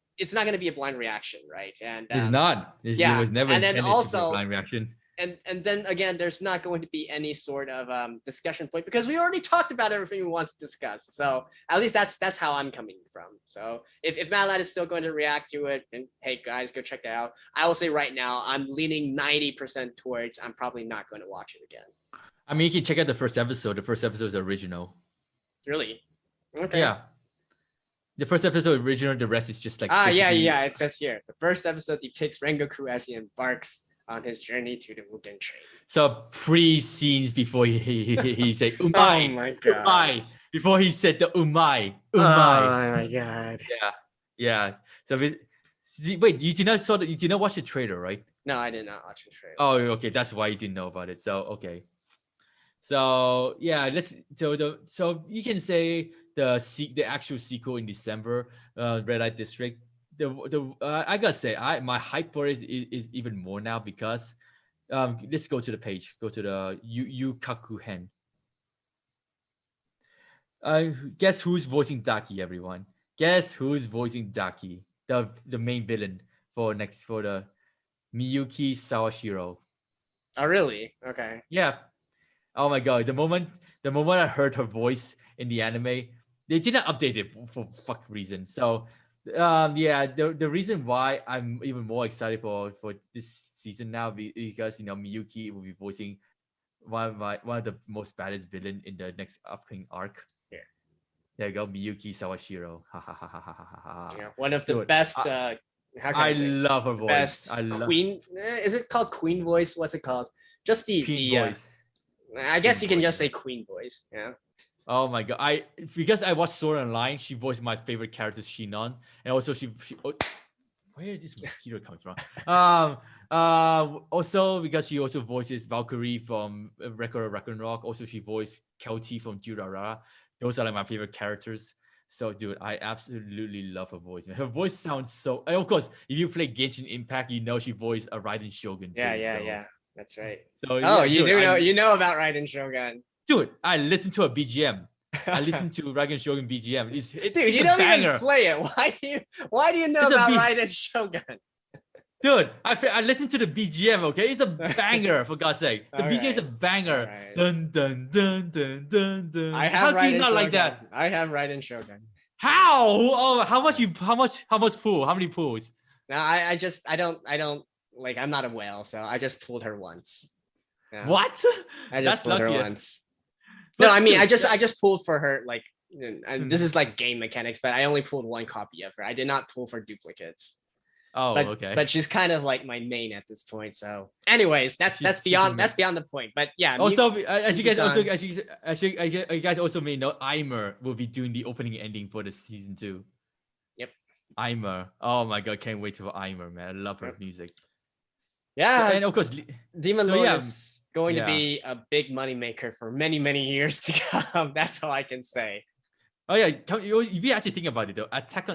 a blind reaction, right? And it's not. It was never and then also to be a blind reaction. And then again, there's not going to be any sort of discussion point, because we already talked about everything we want to discuss. So at least that's how I'm coming from. So if Matt is still going to react to it, and hey guys, go check that out. I will say right now, I'm leaning 90% towards I'm probably not going to watch it again. I mean, you can check out the first episode. The first episode is original. Really? Okay. Yeah. The first episode original. The rest is just like yeah. It says here the first episode depicts Rengoku as he embarks on his journey to the Mugen Train. So pre-scenes before he said umai. Oh my god. Umai. Before he said the umai. Oh my god. Yeah. So wait, you did not watch the trailer, right? No, I did not watch the trailer. Oh, okay. That's why you didn't know about it. So okay. So yeah, so you can say the actual sequel in December, Red Light District. I gotta say, my hype for it is even more now, because let's go to the page. Go to the Yukaku Hen. Guess who's voicing Daki, everyone? Guess who's voicing Daki, the main villain for the Miyuki Sawashiro. Oh really? Okay. Yeah. Oh my god! The moment I heard her voice in the anime, they didn't update it for fuck reason. So the reason why I'm even more excited for this season now because Miyuki will be voicing one of the most baddest villain in the next upcoming arc. Yeah. There you go, Miyuki Sawashiro. Yeah, one of the best. I love her voice. Best queen. Is it called queen voice? What's it called? Just the voice. I guess you can just say queen voice. Yeah. Oh my god! Because I watched Sword Online, she voiced my favorite character, Shinon, and also she Where is this mosquito coming from? Also because she also voices Valkyrie from Record of Ragnarok. Also, she voiced Kelty from Durarara. Those are like my favorite characters. So, dude, I absolutely love her voice. Her voice sounds so. And of course, if you play Genshin Impact, you know she voiced a Raiden Shogun. Yeah. That's right. So, you know about Raiden Shogun. Dude, I listened to a BGM. I listened to Raiden Shogun BGM. Dude, you don't even play it. Why do you know about Raiden Shogun? Dude, I listened to the BGM, okay? It's a banger, for God's sake. The BGM is a banger. Right. Dun, dun, dun, dun, dun, dun. How can you not like that? I have Raiden Shogun. How? Oh, how much pool? How many pools? No, I don't like, I'm not a whale, so I just pulled her once. Yeah. What? I just pulled her once. No, I mean, I just pulled for her, like, this is like game mechanics, but I only pulled one copy of her. I did not pull for duplicates. Oh, okay. But she's kind of like my main at this point. So, anyways, that's beyond the point. But yeah. Also, as you guys also may know, Aimer will be doing the opening and ending for the season 2. Yep. Aimer. Oh my god, can't wait for Aimer, man. I love her music. Yeah, and of course, Demon Lord is going to be a big money maker for many, many years to come. That's all I can say. Oh yeah, if you actually think about it though,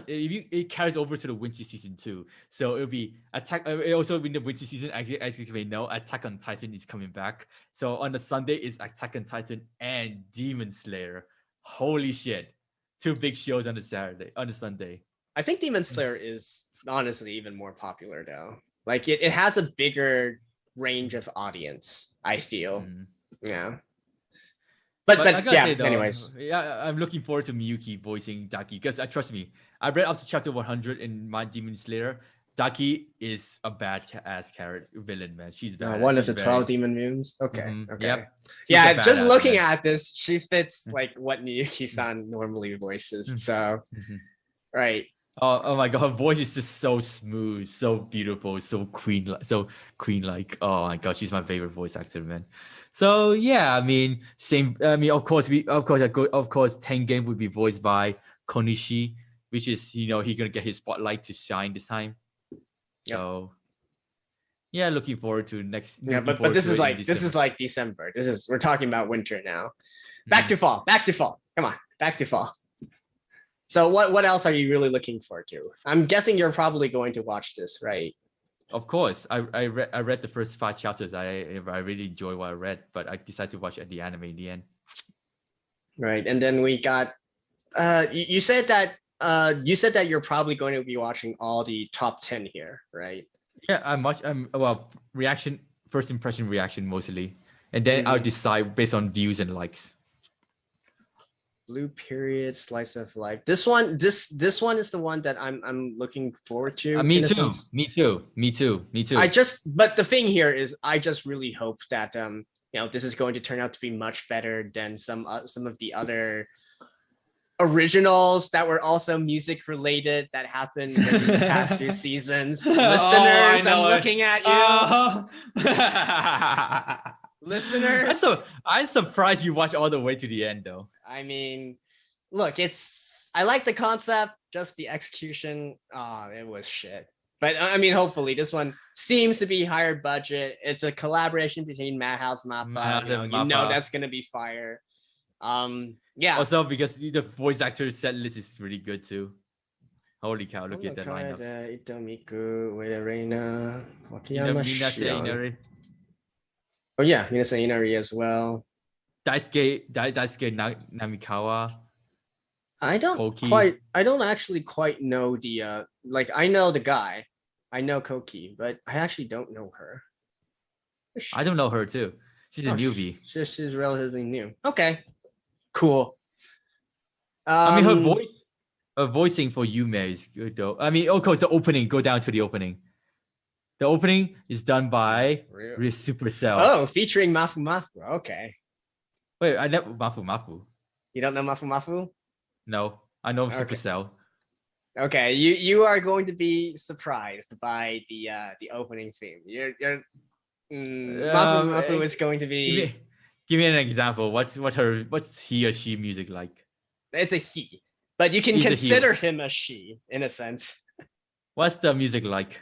it carries over to the winter season too. So it'll be also in the winter season, as you may know, Attack on Titan is coming back. So on the Sunday is Attack on Titan and Demon Slayer. Holy shit, 2 big shows on the Sunday. I think Demon Slayer is honestly even more popular though. Like it has a bigger range of audience, I feel. Yeah. But yeah, say, though, anyways. Yeah, I'm looking forward to Miyuki voicing Daki because trust me, I read up to chapter 100 in my Demon Slayer. Daki is a bad-ass villain, man. She's bad. One of the 12 demon moons. Okay. Okay. Yep. Yeah, just looking at this, she fits like what Miyuki-san normally voices. So, right. Oh my god, her voice is just so smooth, so beautiful, so queen-like. Oh my god, she's my favorite voice actor, man. So yeah, I mean, of course, Tengen would be voiced by Konishi, which is he's gonna get his spotlight to shine this time. Yep. So yeah, looking forward to next. Yeah, but this is like December. We're talking about winter now. Back to fall. Come on, back to fall. So what else are you really looking forward to? I'm guessing you're probably going to watch this, right? Of course. I read the first 5 chapters. I really enjoyed what I read, but I decided to watch the anime in the end. Right. And then we got you said that you're probably going to be watching all the top 10 here, right? Yeah, first impression reaction mostly. And then I'll decide based on views and likes. Blue Period, Slice of Life. This one is the one that I'm looking forward to. Me too. But the thing here is, I just really hope that this is going to turn out to be much better than some of the other originals that were also music related that happened in the past few seasons. Listeners, I'm looking at you. Listeners, I'm surprised you watched all the way to the end though. I mean, look, I like the concept, just the execution. It was shit. But I mean, hopefully this one seems to be higher budget. It's a collaboration between Madhouse and Mappa. You know that's gonna be fire. Yeah. Also because the voice actor set list is really good too. Holy cow! Look at that lineup. Itomiku, Reina, Wakiyama. Oh yeah, Minasa Inari as well. Daisuke Namikawa. I don't actually quite know the I know the guy. I know Koki, but I actually don't know her. I don't know her too. She's a newbie. She's relatively new. Okay. Cool. I mean her voicing for Yume is good though. I mean, of course the opening, go down to the opening. The opening is done by Supercell. Oh, featuring Mafu Mafu. Okay. Wait, I know Mafu Mafu. You don't know Mafu Mafu? No, I know Supercell. Okay, you are going to be surprised by the opening theme. Mafu Mafu is going to be. Give me an example. What's he or she music like? It's a he, but you can consider him a she in a sense. What's the music like?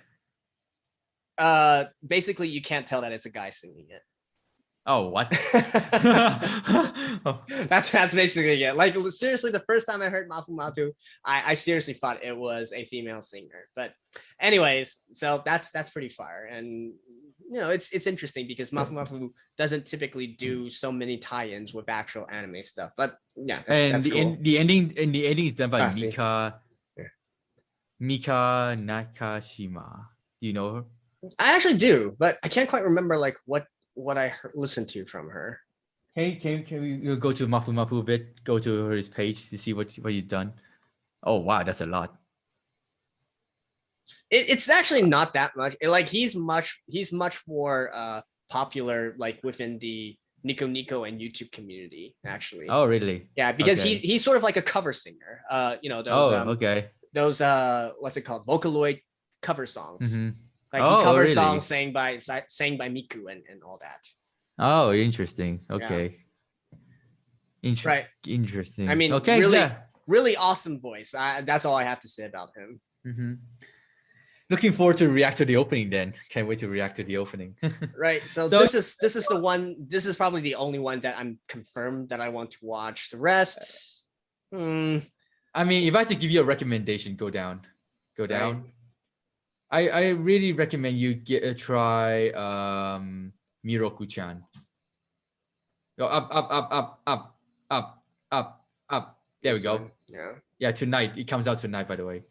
Basically you can't tell that it's a guy singing it. Oh, what? That's basically it. Like seriously, the first time I heard Mafu Matu, I seriously thought it was a female singer. But anyways, so that's pretty fire. And you know, it's interesting because Mafu Mafu doesn't typically do so many tie-ins with actual anime stuff. But yeah, that's cool. the ending is done by See. Mika Nakashima. Do you know her? I actually do, but I can't quite remember like what I listened to from her. Hey, can we go to Mafu Mafu a bit? Go to his page to see what you've done. Oh wow, that's a lot. It's actually not that much. Like he's much more popular like within the Nico Nico and YouTube community actually. Oh really? Yeah, because he's sort of like a cover singer. You know those those what's it called, Vocaloid cover songs. Mm-hmm. Like he covers songs sang by Miku and all that. Oh, interesting. Okay. Yeah. Right. Interesting. I mean, okay, really awesome voice. That's all I have to say about him. Mm-hmm. Looking forward to react to the opening then. Can't wait to react to the opening. Right. So this is the one. This is probably the only one that I'm confirmed that I want to watch. The rest, I mean, if I had to give you a recommendation, go down. Right. I really recommend you try Miroku-chan. Go up. There we go. Yeah, tonight. It comes out tonight, by the way.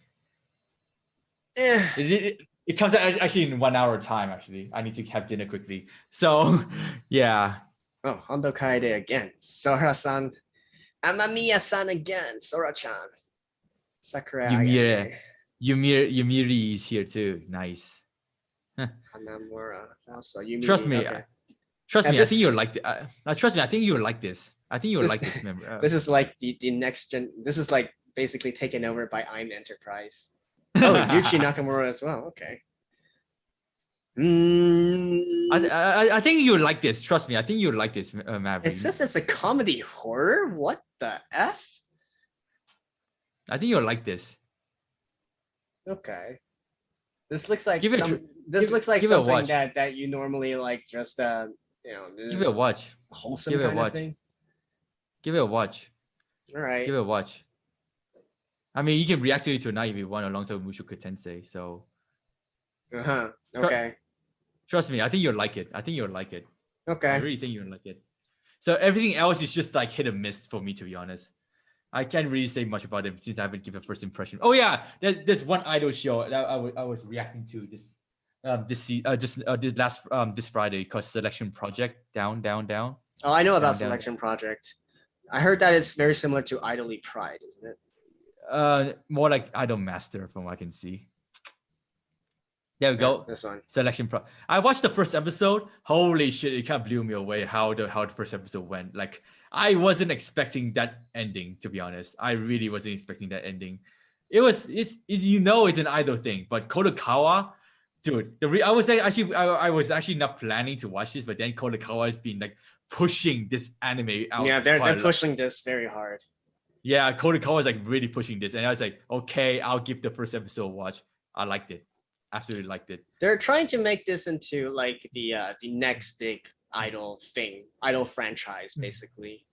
It comes out actually in 1 hour time, actually. I need to have dinner quickly. So, yeah. Oh, Hondo Kaede again. Sora-san. Amamiya-san again. Sora-chan. Sakura. Yumiri is here too. Nice. Hanamura. Also, Yumiri. Trust me. Okay. Trust me. I think you'll like trust me. I think you'll like this. Member. This is like the next gen. This is like basically taken over by I'm Enterprise. Oh, Yuichi Nakamura as well. Okay. I think you'll like this. Trust me. I think you'll like this, Maverick. It says it's a comedy horror. What the F? I think you'll like this. Okay. This looks like something that you normally like just give it a watch. Wholesome kind of thing. Give it a watch. All right. Give it a watch. I mean, you can react to it tonight if you want alongside Mushoku Tensei. So. Okay. Trust me, I think you'll like it. Okay. I really think you'll like it. So everything else is just like hit or miss for me, to be honest. I can't really say much about it since I haven't given a first impression. Oh yeah, there's one idol show that I was reacting to this Friday called Selection Project. Down. Oh, I know about Selection Project. I heard that it's very similar to Idly Pride, isn't it? More like Idol Master from what I can see. There we go. This one. Selection Pro. I watched the first episode. Holy shit, it kind of blew me away how the first episode went. Like I wasn't expecting that ending, to be honest. I really wasn't expecting that ending. It's an idol thing, but Kodokawa, dude, I was actually not planning to watch this, but then Kodokawa has been like pushing this anime out. Yeah, they're pushing this very hard. Yeah, Kodokawa is like really pushing this, and I was like, okay, I'll give the first episode a watch. I liked it. Absolutely liked it. They're trying to make this into like the next big idol franchise, basically.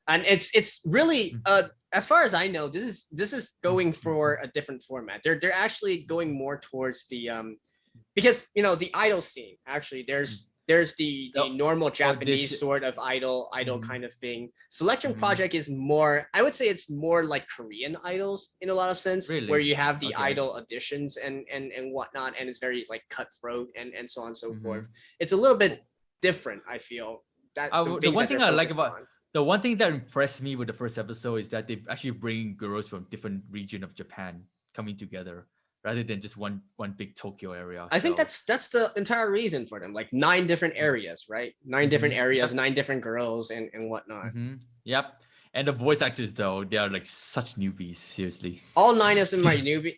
And it's really as far as I know, this is going for a different format. They're actually going more towards the because the idol scene, actually there's the normal Japanese sort of idol kind of thing. Selection Project is more, I would say it's more like Korean idols in a lot of sense, really? Where you have the idol auditions and whatnot, and it's very like cutthroat and so on and so forth. It's a little bit different, I feel. The one thing that impressed me with the first episode is that they actually bring girls from different region of Japan coming together, rather than just one big Tokyo area. I think that's the entire reason for them. Like 9 different areas, right? 9 different areas, 9 different girls and whatnot. Yep. And the voice actors, though, they are like such newbies, seriously. All 9 of them are newbies.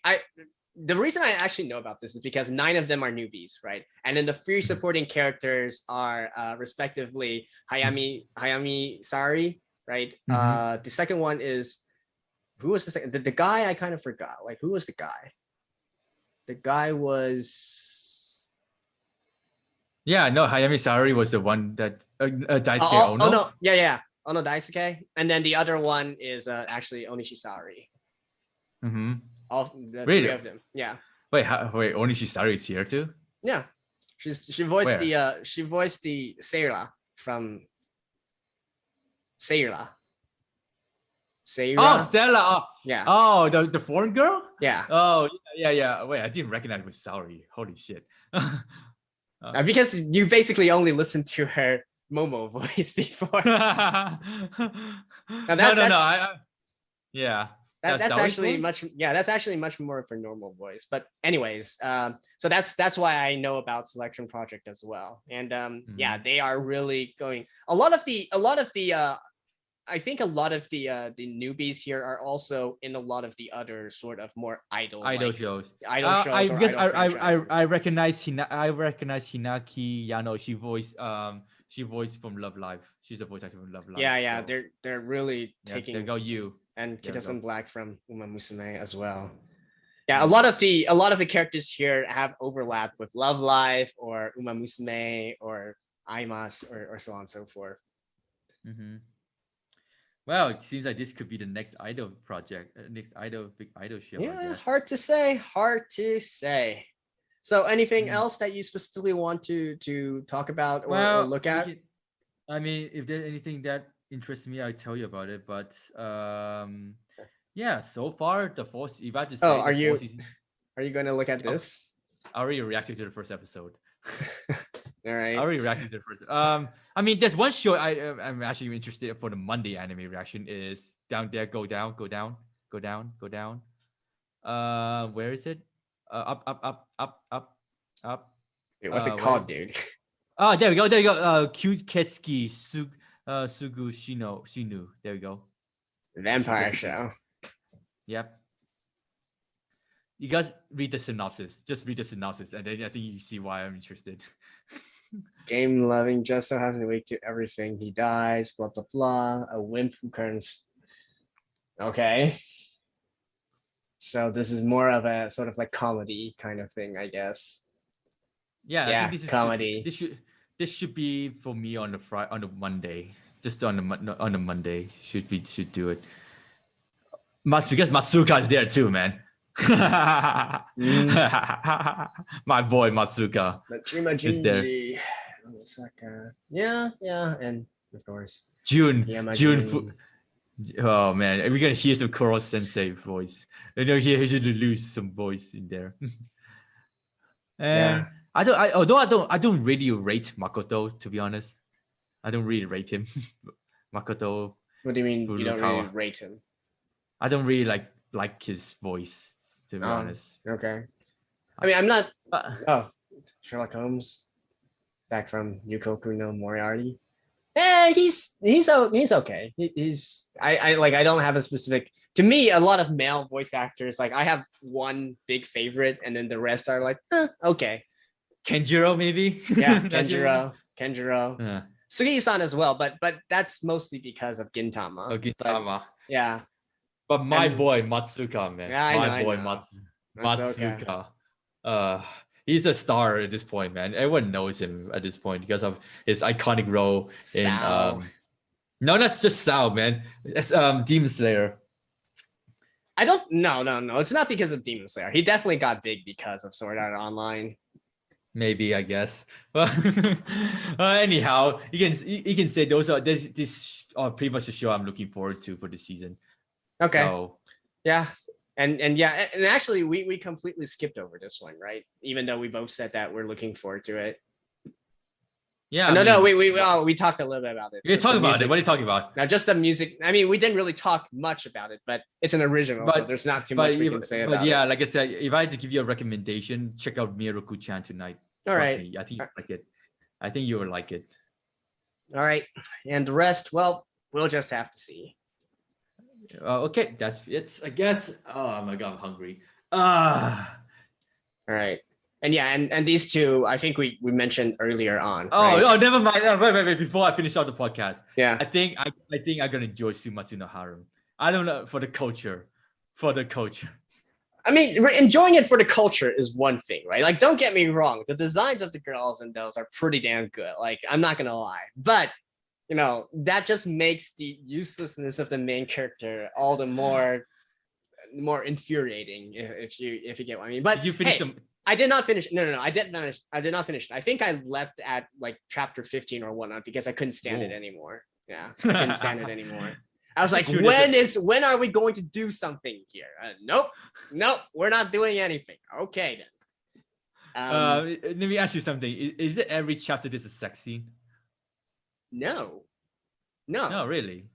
The reason I actually know about this is because 9 of them are newbies, right? And then the 3 supporting characters are respectively Hayami Sari, right? The second one is, who was the second? The guy I kind of forgot. Like, who was the guy? The guy was. Yeah, no, Hayami Saori was the one that Daisuke Ono. Oh no, yeah. Ono Daisuke, and then the other one is actually Onishisari. Mm-hmm. All the three of them. Yeah. Wait, Onishisari is here too? Yeah, she voiced the Seira from Seira. Oh, Stella. Oh, yeah. Oh, the foreign girl? Yeah. Oh, yeah. Wait, I didn't recognize it with Saori. Holy shit. Because you basically only listened to her Momo voice before. Yeah. That's actually much. Yeah, that's actually much more of a normal voice. But anyways, so that's why I know about Selection Project as well. And yeah, they are really going. A lot of the I think a lot of the newbies here are also in a lot of the other sort of more idol shows. I recognize Hinaki Yano. She voiced from Love Live. She's a voice actor from Love Live. Yeah. So. They're really taking. There go you. And Kita-san Black from Uma Musume as well. Yeah, a lot of the characters here have overlap with Love Live or Uma Musume or Aimas or so on and so forth. Mm-hmm. Well, it seems like this could be the next idol project, big idol show. Yeah, hard to say. So anything else that you specifically want to talk about or look at? If there's anything that interests me, I'll tell you about it. But yeah, so far the fourth. If I just say, are you going to look at this? I already reacted to the first episode. All right. I already reacted to the first. There's one show I'm actually interested for the Monday anime reaction is Down There, Go Down. Where is it? Up. Wait, what's it called, dude? Oh, there we go. Cute Ketsuki Sugu Shinu. There we go. Vampire show. Yep. You guys read the synopsis. Just read the synopsis, and then I think you see why I'm interested. Game loving, just so happens to wake to everything. He dies, blah blah blah. A wimp who turns. Okay. So this is more of a sort of like comedy kind of thing, I guess. Yeah, I think this is comedy. This should be for me on the Monday. Just on the Monday should do it. Because Matsuka is there too, man. My boy Matsuka is there. Yeah, and of course June. Oh man, we're gonna hear some Koro Sensei voice. He should lose some voice in there. And I don't really rate Makoto, to be honest. I don't really rate him. Makoto. What do you mean you don't really rate him? I don't really like his voice, to be honest. Okay. I'm not. Sherlock Holmes, back from Yukoku no Moriarty. He's okay. I don't have a specific. To me, a lot of male voice actors, like I have one big favorite, and then the rest are like, okay. Kenjiro, maybe. Yeah, Kenjiro. Yeah. Sugi-san as well, but that's mostly because of Gintama. Gintama. Yeah. But my boy Matsuka, man. Yeah, Matsuka. He's a star at this point, man. Everyone knows him at this point because of his iconic role in no, that's just Sao, man. It's Demon Slayer. I don't no. It's not because of Demon Slayer. He definitely got big because of Sword Art Online. Maybe, I guess. Well, anyhow, you can say this are pretty much the show I'm looking forward to for this season. Okay. So, yeah. And actually we completely skipped over this one, right? Even though we both said that we're looking forward to it. Yeah. We talked a little bit about it. You're talking about it. What are you talking about? Now, just the music. We didn't really talk much about it, but it's an original, so there's not too much we can say about it. Yeah, like I said, if I had to give you a recommendation, check out Miroku-chan tonight. All right. I think you like it. I think you will like it. All right. And the rest, well, we'll just have to see. Okay, that's it, I guess. Oh my god, I'm hungry. All right. And yeah, and these two, I think we mentioned earlier on. Oh, right? Never mind. Wait, before I finish out the podcast. Yeah. I think I'm gonna enjoy Sumatsu no Harem. I don't know, for the culture. I mean, enjoying it for the culture is one thing, right? Like, don't get me wrong, the designs of the girls in those are pretty damn good. Like, I'm not gonna lie, but that just makes the uselessness of the main character all the more infuriating, if you get what I mean. But did you finish them? I did not finish. No, I didn't finish. I did not finish. I think I left at like chapter 15 or whatnot because I couldn't stand it anymore. Yeah, I couldn't stand it anymore. I was like, when are we going to do something here? Nope, we're not doing anything. Okay then. Let me ask you something. Is it every chapter there's a sex scene? No, really.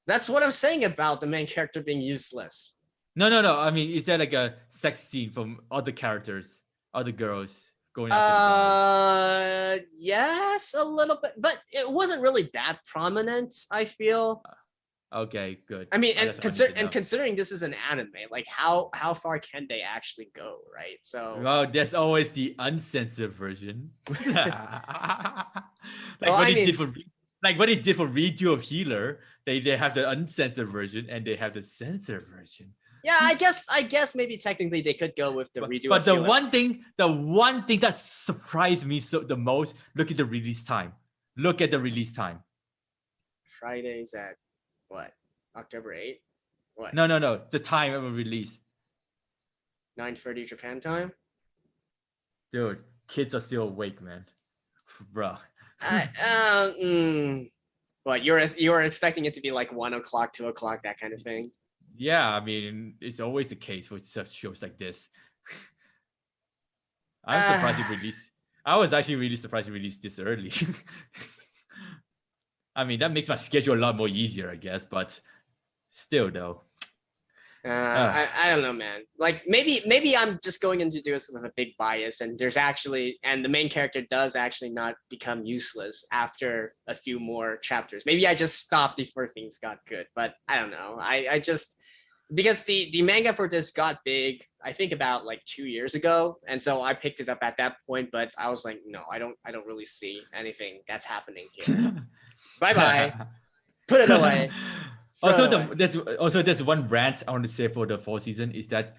That's what I'm saying about the main character being useless. No. I mean, is there like a sex scene from other characters, other girls going after the guys? Yes, a little bit, but it wasn't really that prominent, I feel. Okay, good. I mean, and considering this is an anime, like how far can they actually go, right? So well, there's always the uncensored version. What he did for Redo of Healer, they have the uncensored version and they have the censored version. Yeah, I guess maybe technically they could go with the Redo. But the one thing that surprised me the most, look at the release time. Fridays at what? October 8th? What? No. The time of release. 9:30 Japan time? Dude, kids are still awake, man. Bruh. What, you were expecting it to be like 1 o'clock, 2 o'clock, that kind of thing? Yeah, I mean, it's always the case with such shows like this. I'm surprised it released. I was actually really surprised it released this early. I mean, that makes my schedule a lot more easier, I guess, but still, though. I don't know, man. Like maybe I'm just going into this with a big bias, and the main character does actually not become useless after a few more chapters. Maybe I just stopped before things got good, but I don't know. I just, because the manga for this got big, I think about like 2 years ago, and so I picked it up at that point. But I was like, no, I don't really see anything that's happening here. Bye. Put it away. There's one rant I want to say for the fall season is that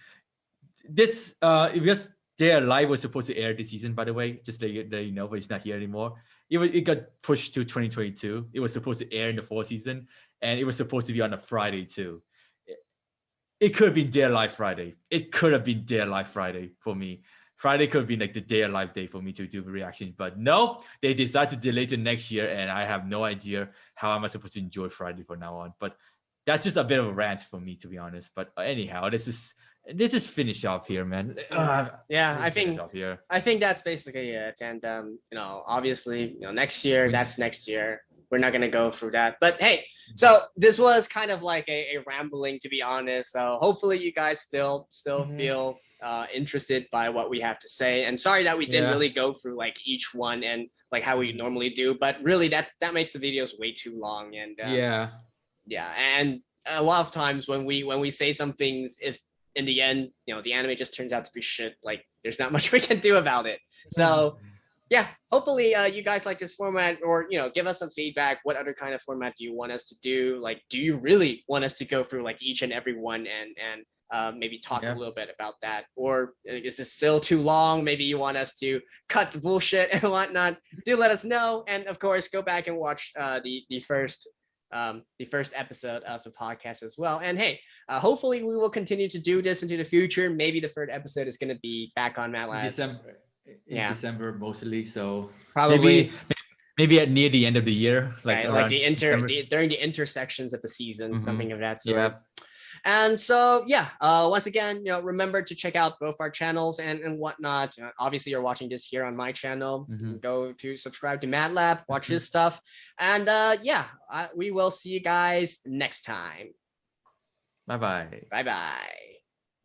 this because Their Live was supposed to air this season, by the way, just let you know, but it's not here anymore. It got pushed to 2022. It was supposed to air in the fall season, and it was supposed to be on a Friday too. It could have been Their Live Friday. It could have been Their Live Friday for me. Friday could have been like the Their Live day for me to do the reaction, but no, they decided to delay to next year, and I have no idea how am I supposed to enjoy Friday from now on. But that's just a bit of a rant for me, to be honest. But anyhow, let's just finish off here, man. I think that's basically it. And obviously, next year, that's next year. We're not gonna go through that. But hey, so this was kind of like a rambling, to be honest. So hopefully you guys still feel interested by what we have to say. And sorry that we didn't really go through like each one and like how we normally do. But really, that makes the videos way too long. And and a lot of times when we say some things, if in the end the anime just turns out to be shit, like there's not much we can do about it. So hopefully you guys like this format, or give us some feedback. What other kind of format do you want us to do? Like, do you really want us to go through like each and every one and maybe talk a little bit about that? Or is this still too long? Maybe you want us to cut the bullshit and whatnot. Do let us know. And of course, go back and watch the first episode of the podcast as well. And hey, hopefully we will continue to do this into the future. Maybe the third episode is going to be back on MadLabs in December mostly. So probably maybe at near the end of the year, like during the intersections of the season, something of that sort. Yeah. And so, once again, remember to check out both our channels and whatnot. Obviously, you're watching this here on my channel. Go to subscribe to MadLab, watch his stuff. And we will see you guys next time. Bye-bye. Bye-bye.